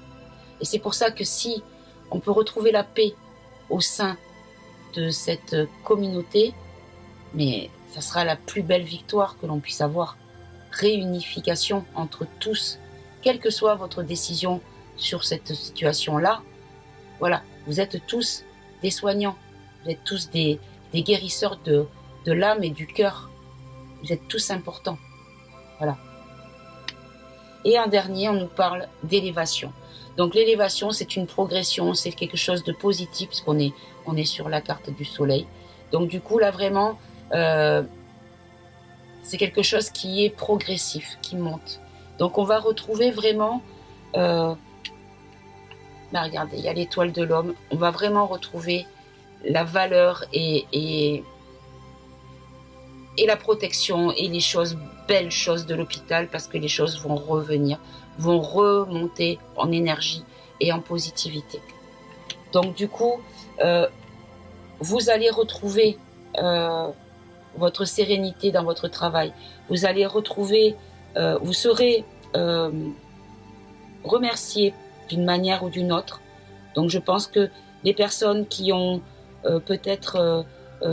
Et c'est pour ça que si on peut retrouver la paix au sein de cette communauté, mais ça sera la plus belle victoire que l'on puisse avoir. Réunification entre tous, quelle que soit votre décision sur cette situation-là. Voilà, vous êtes tous des soignants, vous êtes tous des guérisseurs de l'âme et du cœur. Vous êtes tous importants. Voilà. Et en dernier, on nous parle d'élévation. Donc l'élévation, c'est une progression, c'est quelque chose de positif, parce qu'on est sur la carte du soleil. Donc du coup, là vraiment, c'est quelque chose qui est progressif, qui monte. Donc on va retrouver vraiment... regardez, il y a l'étoile de l'homme. On va vraiment retrouver la valeur et la protection et les choses, belles choses de l'hôpital, parce que les choses vont revenir, vont remonter en énergie et en positivité. Donc du coup, vous allez retrouver votre sérénité dans votre travail. Vous allez retrouver, vous serez remercié d'une manière ou d'une autre. Donc je pense que les personnes qui ont peut-être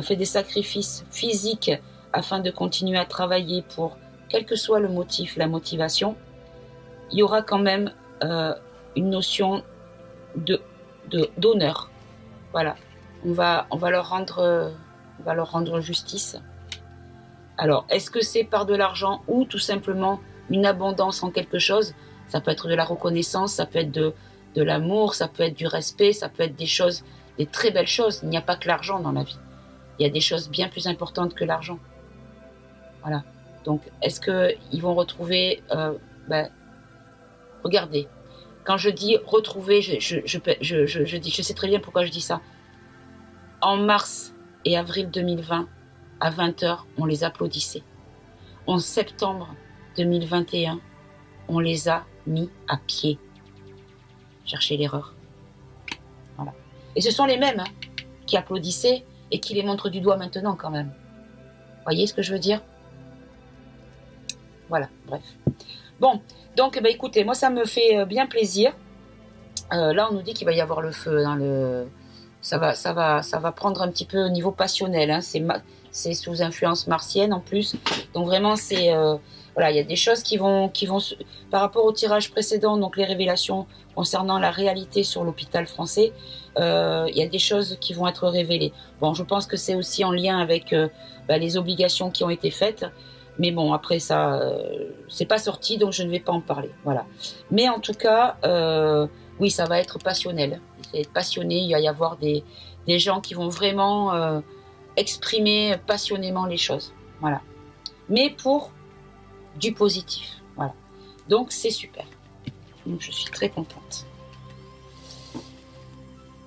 fait des sacrifices physiques afin de continuer à travailler pour quel que soit le motif, la motivation, il y aura quand même une notion d'honneur. Voilà, on va leur rendre justice. Alors, est-ce que c'est par de l'argent ou tout simplement une abondance en quelque chose? Ça peut être de la reconnaissance, ça peut être de l'amour, ça peut être du respect, ça peut être des choses, des très belles choses. Il n'y a pas que l'argent dans la vie. Il y a des choses bien plus importantes que l'argent. Voilà. Donc, est-ce qu'ils vont retrouver... regardez, quand je dis retrouver, je sais très bien pourquoi je dis ça. En mars et avril 2020, à 20h, on les applaudissait. En septembre 2021, on les a mis à pied. Cherchez l'erreur. Voilà. Et ce sont les mêmes qui applaudissaient et qui les montrent du doigt maintenant quand même. Voyez ce que je veux dire? Voilà, bref. Bon, donc écoutez, moi ça me fait bien plaisir. Là on nous dit qu'il va y avoir le feu dans le... Ça va prendre un petit peu au niveau passionnel. Hein. C'est sous influence martienne en plus. Donc vraiment c'est... voilà, il y a des choses qui vont par rapport au tirage précédent, donc les révélations concernant la réalité sur l'hôpital français, il y a des choses qui vont être révélées. Bon, je pense que c'est aussi en lien avec les obligations qui ont été faites. Mais bon, après ça, c'est pas sorti, donc je ne vais pas en parler. Voilà. Mais en tout cas, oui, ça va être passionnel. Ça va être passionné. Il va y avoir des gens qui vont vraiment exprimer passionnément les choses. Voilà. Mais pour du positif. Voilà. Donc, c'est super. Donc, je suis très contente.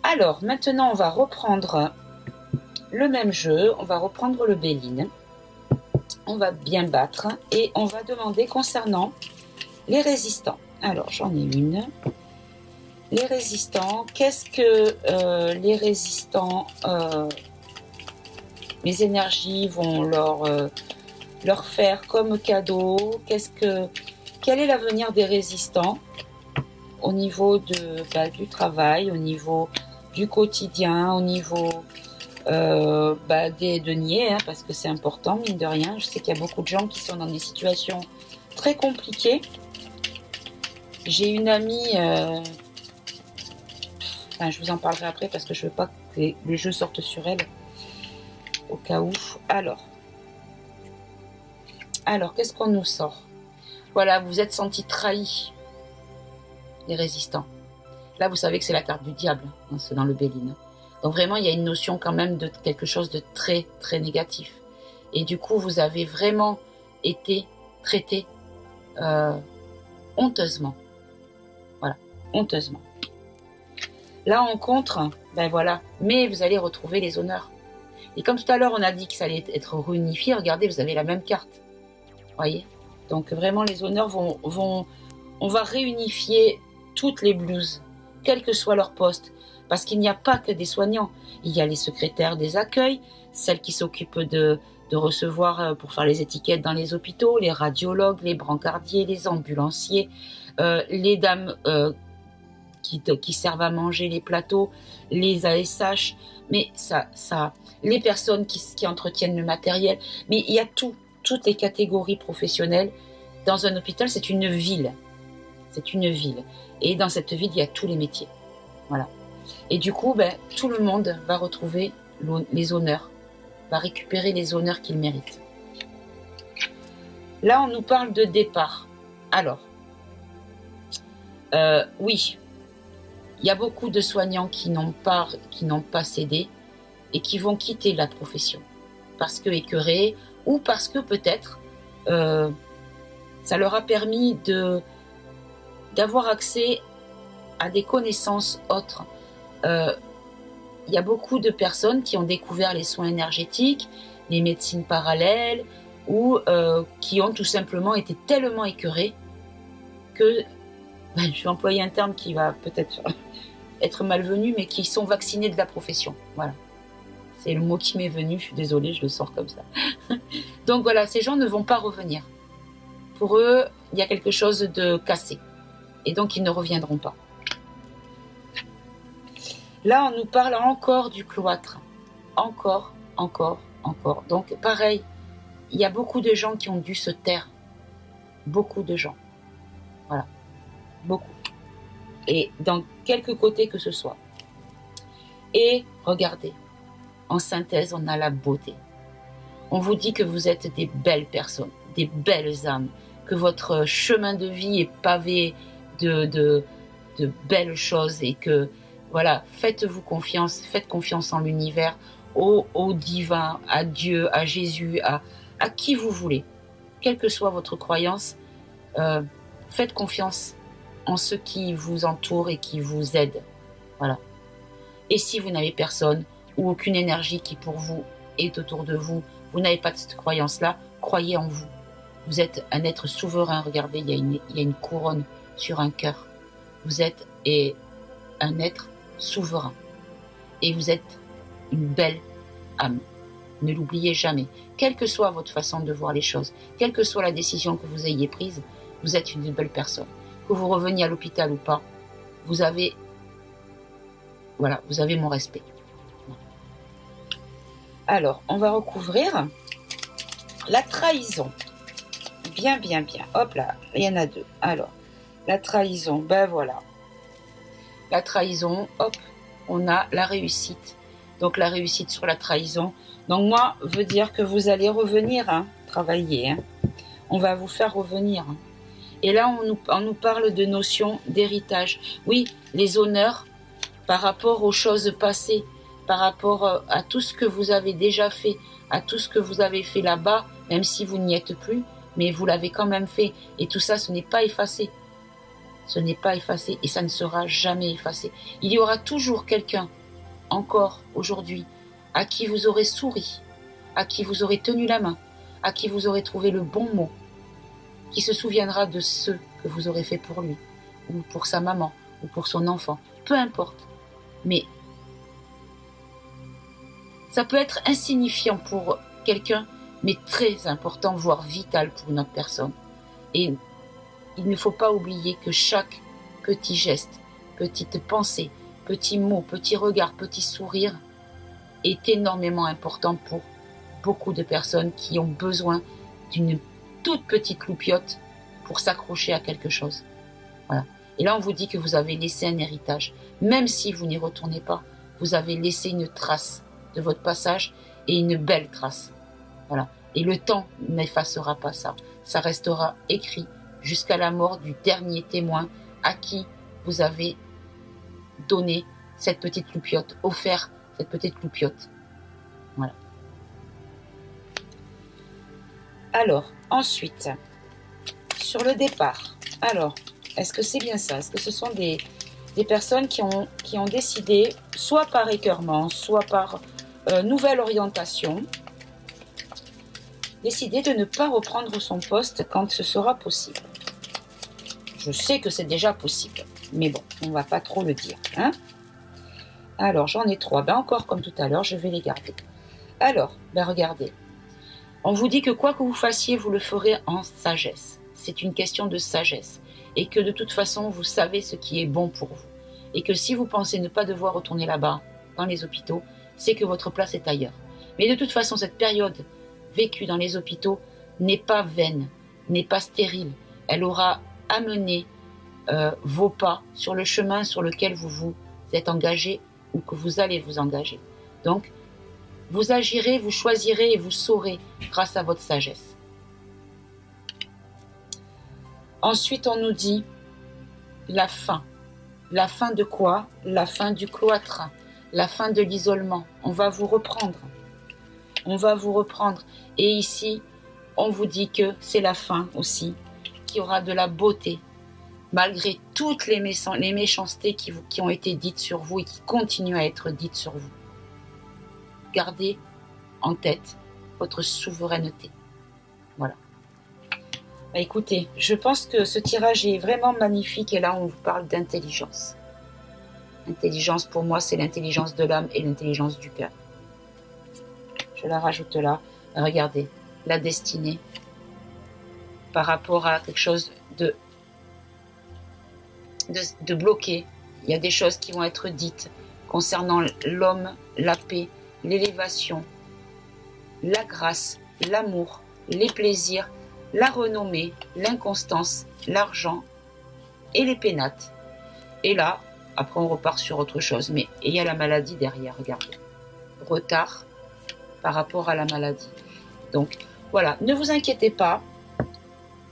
Alors, maintenant, on va reprendre le même jeu. On va reprendre le Béline. On va bien battre et on va demander concernant les résistants. Alors, j'en ai une. Les résistants, qu'est-ce que les résistants, les énergies vont leur faire comme cadeau? Quel est l'avenir des résistants au niveau du travail, au niveau du quotidien, au niveau des deniers, parce que c'est important, mine de rien. Je sais qu'il y a beaucoup de gens qui sont dans des situations très compliquées. J'ai une amie, je vous en parlerai après parce que je veux pas que le jeu sorte sur elle, au cas où. Alors qu'est-ce qu'on nous sort? Voilà, vous êtes sentis trahis, les résistants. Là, vous savez que c'est la carte du diable, c'est dans le Béline. Donc vraiment, il y a une notion quand même de quelque chose de très, très négatif. Et du coup, vous avez vraiment été traité honteusement. Voilà, honteusement. Là, en contre, voilà, mais vous allez retrouver les honneurs. Et comme tout à l'heure, on a dit que ça allait être réunifié, regardez, vous avez la même carte. Voyez? Donc vraiment, les honneurs on va réunifier toutes les blouses, quel que soit leur poste. Parce qu'il n'y a pas que des soignants. Il y a les secrétaires des accueils, celles qui s'occupent de recevoir pour faire les étiquettes dans les hôpitaux, les radiologues, les brancardiers, les ambulanciers, les dames qui servent à manger les plateaux, les ASH, mais les personnes qui entretiennent le matériel. Mais il y a toutes les catégories professionnelles. Dans un hôpital, c'est une ville. C'est une ville. Et dans cette ville, il y a tous les métiers. Voilà. Et du coup, tout le monde va retrouver les honneurs, va récupérer les honneurs qu'il mérite. Là, on nous parle de départ. Alors, oui, il y a beaucoup de soignants qui n'ont pas cédé et qui vont quitter la profession parce que écœurés ou parce que peut-être ça leur a permis d'avoir accès à des connaissances autres. Il y a beaucoup de personnes qui ont découvert les soins énergétiques, les médecines parallèles, ou qui ont tout simplement été tellement écœurées que, je vais employer un terme qui va peut-être être malvenu, mais qui sont vaccinés de la profession. Voilà. C'est le mot qui m'est venu, je suis désolée, je le sors comme ça. Donc voilà, ces gens ne vont pas revenir. Pour eux, il y a quelque chose de cassé. Et donc, ils ne reviendront pas. Là, on nous parle encore du cloître. Encore. Donc, pareil, il y a beaucoup de gens qui ont dû se taire. Beaucoup de gens. Voilà. Beaucoup. Et dans quelque côté que ce soit. Et regardez, en synthèse, on a la beauté. On vous dit que vous êtes des belles personnes, des belles âmes, que votre chemin de vie est pavé de belles choses et que, voilà, faites-vous confiance, faites confiance en l'univers, au divin, à Dieu, à Jésus, à qui vous voulez. Quelle que soit votre croyance, faites confiance en ceux qui vous entourent et qui vous aident. Voilà. Et si vous n'avez personne ou aucune énergie qui pour vous est autour de vous, vous n'avez pas de cette croyance-là, croyez en vous. Vous êtes un être souverain. Regardez, il y a une couronne sur un cœur. Vous êtes un être souverain. Et vous êtes une belle âme. Ne l'oubliez jamais. Quelle que soit votre façon de voir les choses, quelle que soit la décision que vous ayez prise, vous êtes une belle personne. Que vous reveniez à l'hôpital ou pas, vous avez mon respect. Alors, on va recouvrir la trahison. Bien. Hop là, il y en a deux. Alors, la trahison, ben voilà. La trahison, hop, on a la réussite. Donc, la réussite sur la trahison. Donc, moi, veut dire que vous allez revenir, travailler. On va vous faire revenir. Et là, on nous parle de notion d'héritage. Oui, les honneurs par rapport aux choses passées, par rapport à tout ce que vous avez déjà fait, à tout ce que vous avez fait là-bas, même si vous n'y êtes plus, mais vous l'avez quand même fait. Et tout ça, ce n'est pas effacé. Ce n'est pas effacé et ça ne sera jamais effacé. Il y aura toujours quelqu'un, encore aujourd'hui, à qui vous aurez souri, à qui vous aurez tenu la main, à qui vous aurez trouvé le bon mot, qui se souviendra de ce que vous aurez fait pour lui, ou pour sa maman, ou pour son enfant, peu importe. Mais ça peut être insignifiant pour quelqu'un, mais très important, voire vital pour une autre personne. Et il ne faut pas oublier que chaque petit geste, petite pensée, petit mot, petit regard, petit sourire est énormément important pour beaucoup de personnes qui ont besoin d'une toute petite loupiote pour s'accrocher à quelque chose. Voilà. Et là, on vous dit que vous avez laissé un héritage. Même si vous n'y retournez pas, vous avez laissé une trace de votre passage et une belle trace. Voilà. Et le temps n'effacera pas ça. Ça restera écrit jusqu'à la mort du dernier témoin à qui vous avez donné cette petite loupiote, offert cette petite loupiote. Voilà. Alors, ensuite, sur le départ. Alors, est-ce que c'est bien ça? Est-ce que ce sont des personnes qui ont décidé, soit par écœurement, soit par nouvelle orientation, décider de ne pas reprendre son poste quand ce sera possible? Je sais que c'est déjà possible, mais bon, on ne va pas trop le dire. Alors, j'en ai 3. Encore comme tout à l'heure, je vais les garder. Alors, regardez. On vous dit que quoi que vous fassiez, vous le ferez en sagesse. C'est une question de sagesse. Et que de toute façon, vous savez ce qui est bon pour vous. Et que si vous pensez ne pas devoir retourner là-bas, dans les hôpitaux, c'est que votre place est ailleurs. Mais de toute façon, cette période vécue dans les hôpitaux n'est pas vaine, n'est pas stérile. Elle aura amené vos pas sur le chemin sur lequel vous vous êtes engagé ou que vous allez vous engager. Donc, vous agirez, vous choisirez et vous saurez grâce à votre sagesse. Ensuite, on nous dit la fin. La fin de quoi? La fin du cloître, la fin de l'isolement. On va vous reprendre. On va vous reprendre. Et ici, on vous dit que c'est la fin aussi, qu'il y aura de la beauté, malgré toutes les méchancetés qui ont été dites sur vous et qui continuent à être dites sur vous. Gardez en tête votre souveraineté. Voilà. Écoutez, je pense que ce tirage est vraiment magnifique et là on vous parle d'intelligence. L'intelligence pour moi c'est l'intelligence de l'âme et l'intelligence du cœur. Je la rajoute là. Regardez, la destinée par rapport à quelque chose de bloqué. Il y a des choses qui vont être dites concernant l'homme, la paix, l'élévation, la grâce, l'amour, les plaisirs, la renommée, l'inconstance, l'argent et les pénates. Et là, après on repart sur autre chose. Mais il y a la maladie derrière, regardez. Retard par rapport à la maladie. Donc voilà, ne vous inquiétez pas,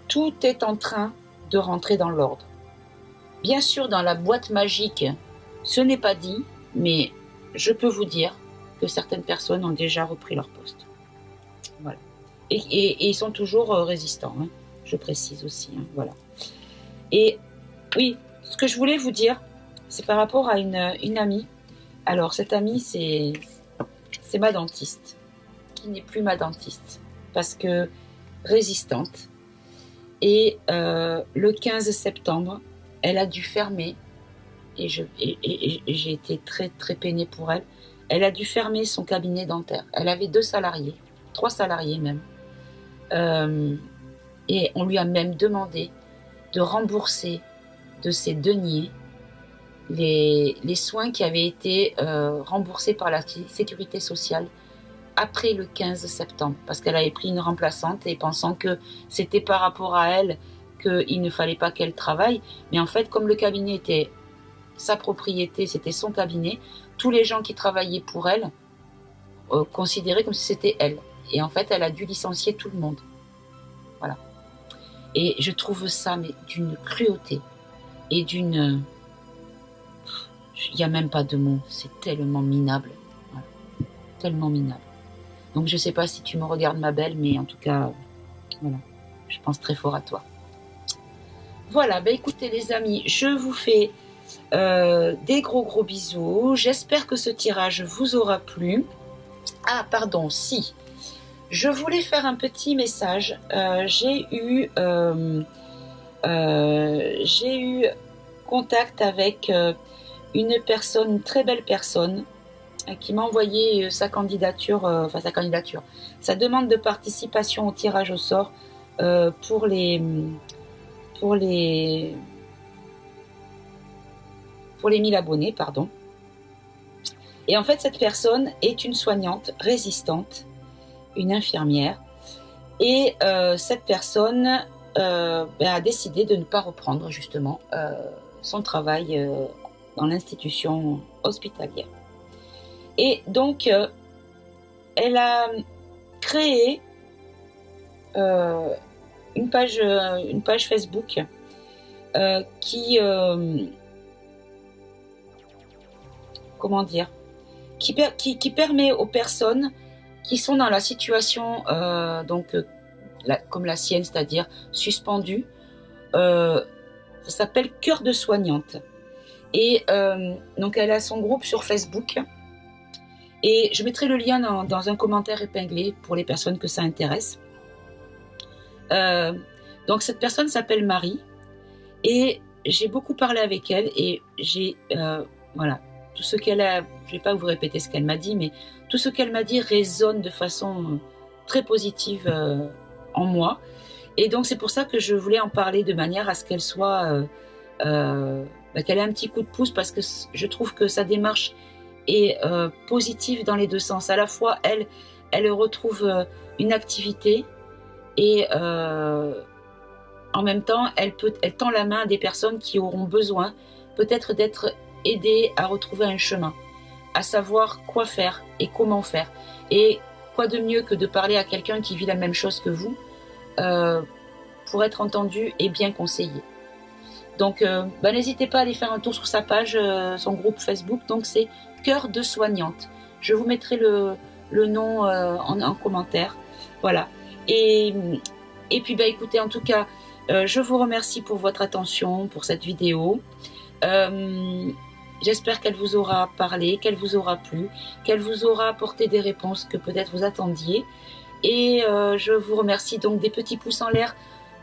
tout est en train de rentrer dans l'ordre. Bien sûr, dans la boîte magique, ce n'est pas dit, mais je peux vous dire que certaines personnes ont déjà repris leur poste. Voilà. Et ils sont toujours résistants, hein, je précise aussi. Hein, voilà. Et oui, ce que je voulais vous dire, c'est par rapport à une amie. Alors, cette amie, c'est ma dentiste, qui n'est plus ma dentiste, parce que résistante. Et le 15 septembre, elle a dû fermer, et j'ai été très, très peinée pour elle. Elle a dû fermer son cabinet dentaire. Elle avait 2 salariés, 3 salariés même. Et on lui a même demandé de rembourser de ses deniers les soins qui avaient été remboursés par la sécurité sociale après le 15 septembre, parce qu'elle avait pris une remplaçante et pensant que c'était par rapport à elle qu'il ne fallait pas qu'elle travaille. Mais en fait, comme le cabinet était sa propriété, c'était son cabinet, tous les gens qui travaillaient pour elle considéraient comme si c'était elle. Et en fait, elle a dû licencier tout le monde. Voilà. Et je trouve ça mais d'une cruauté et d'une... Il n'y a même pas de mots, c'est tellement minable. Voilà. Tellement minable. Donc je ne sais pas si tu me regardes, ma belle, mais en tout cas, voilà, je pense très fort à toi. Voilà, ben écoutez les amis, je vous fais des gros bisous. J'espère que ce tirage vous aura plu. Ah, pardon, si. Je voulais faire un petit message. J'ai eu contact avec une personne, une très belle personne, qui m'a envoyé sa candidature, sa demande de participation au tirage au sort pour les 1000 abonnés, pardon. Et en fait, cette personne est une soignante résistante, une infirmière, et cette personne a décidé de ne pas reprendre justement son travail dans l'institution hospitalière. Et donc, elle a créé une page Facebook qui comment dire, qui permet aux personnes qui sont dans la situation comme la sienne, c'est-à-dire suspendue, ça s'appelle Cœur de soignante. Et donc elle a son groupe sur Facebook. Et je mettrai le lien dans un commentaire épinglé pour les personnes que ça intéresse. Donc cette personne s'appelle Marie. Et j'ai beaucoup parlé avec elle. Et j'ai, voilà, tout ce qu'elle a, je ne vais pas vous répéter ce qu'elle m'a dit, mais tout ce qu'elle m'a dit résonne de façon très positive en moi. Et donc c'est pour ça que je voulais en parler de manière à ce qu'elle soit, qu'elle ait un petit coup de pouce, parce que je trouve que sa démarche est positive dans les deux sens. À la fois, elle retrouve une activité et en même temps, elle tend la main à des personnes qui auront besoin peut-être d'être aidées à retrouver un chemin, à savoir quoi faire et comment faire. Et quoi de mieux que de parler à quelqu'un qui vit la même chose que vous pour être entendu et bien conseillé. Donc, n'hésitez pas à aller faire un tour sur sa page, son groupe Facebook. Donc, c'est Cœur de soignante. Je vous mettrai le nom en commentaire. Voilà. Et puis, écoutez, en tout cas, je vous remercie pour votre attention pour cette vidéo. J'espère qu'elle vous aura parlé, qu'elle vous aura plu, qu'elle vous aura apporté des réponses que peut-être vous attendiez. Et je vous remercie donc des petits pouces en l'air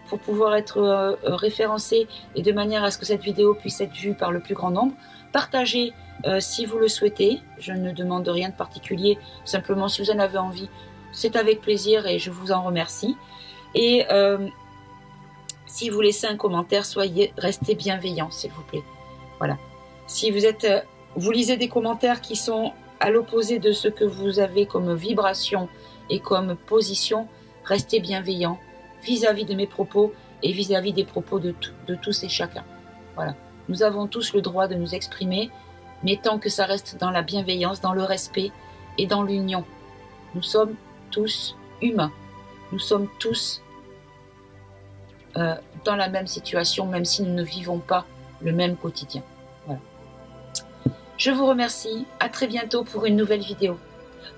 pour pouvoir être référencé et de manière à ce que cette vidéo puisse être vue par le plus grand nombre. Partagez si vous le souhaitez, je ne demande rien de particulier, simplement si vous en avez envie, c'est avec plaisir et je vous en remercie. Et si vous laissez un commentaire, restez bienveillant s'il vous plaît. Voilà. Si vous lisez des commentaires qui sont à l'opposé de ce que vous avez comme vibration et comme position, restez bienveillant vis-à-vis de mes propos et vis-à-vis des propos de tous et chacun. Voilà. Nous avons tous le droit de nous exprimer, mais tant que ça reste dans la bienveillance, dans le respect et dans l'union. Nous sommes tous humains. Nous sommes tous dans la même situation, même si nous ne vivons pas le même quotidien. Voilà. Je vous remercie. À très bientôt pour une nouvelle vidéo.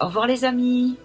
Au revoir les amis.